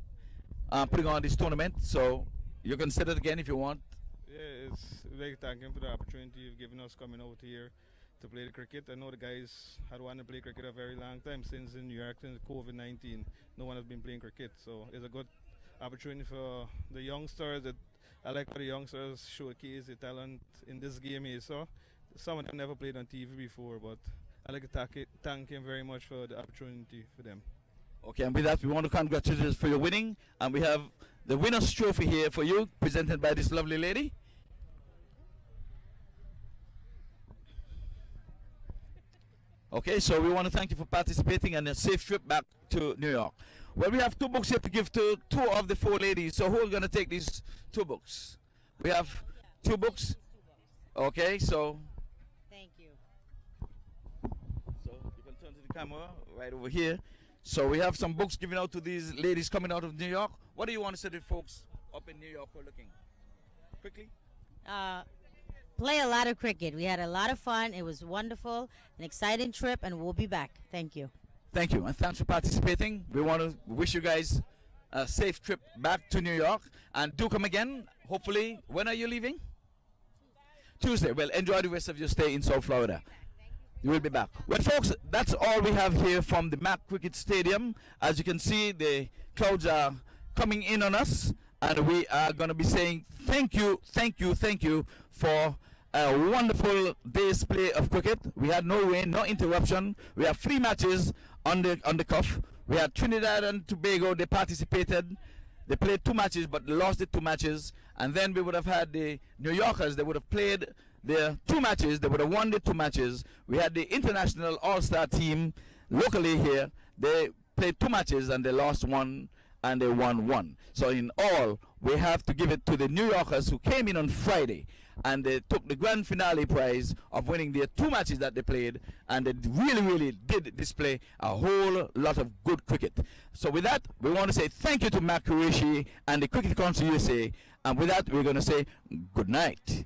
putting on this tournament. So you can say it again if you want. Yeah, it's like thanking for the opportunity you've given us coming out here to play the cricket. I know the guys had wanted to play cricket a very long time since in New York, since COVID-19. No one has been playing cricket, so it's a good opportunity for the youngsters. That I like how the youngsters showcase the talent in this game here. So some of them never played on TV before, but I'd like to thank him very much for the opportunity for them. Okay, and with that, we want to congratulate you for your winning, and we have the winner's trophy here for you, presented by this lovely lady. Okay, so we want to thank you for participating and a safe trip back to New York. Well, we have 2 books here to give to 2 of the 4 ladies. So who are going to take these 2 books? We have 2 books. Okay, so. Thank you. So you can turn to the camera right over here. So we have some books given out to these ladies coming out of New York. What do you want to say to the folks up in New York who are looking? Quickly. Play a lot of cricket. We had a lot of fun. It was wonderful, an exciting trip, and we'll be back. Thank you. Thank you, and thanks for participating. We want to wish you guys a safe trip back to New York, and do come again. Hopefully, when are you leaving? Tuesday. Well, enjoy the rest of your stay in South Florida. You will be back. Well, folks, that's all we have here from the MAQ Cricket Stadium. As you can see, the clouds are coming in on us, and we are going to be saying thank you for a wonderful day's play of cricket. We had no rain, no interruption. We have 3 matches on the cuff. We had Trinidad and Tobago. They participated. They played 2 matches, but they lost the 2 matches. And then we would have had the New Yorkers. They would have played their 2 matches. They would have won the 2 matches. We had the international all-star team locally here. They played 2 matches and they lost 1 and they won 1. So in all, we have to give it to the New Yorkers who came in on Friday, and they took the grand finale prize of winning their 2 matches that they played, and they really did display a whole lot of good cricket. So with that, we want to say thank you to MAQ Qureshi and the Cricket Council USA, and with that, we're going to say good night.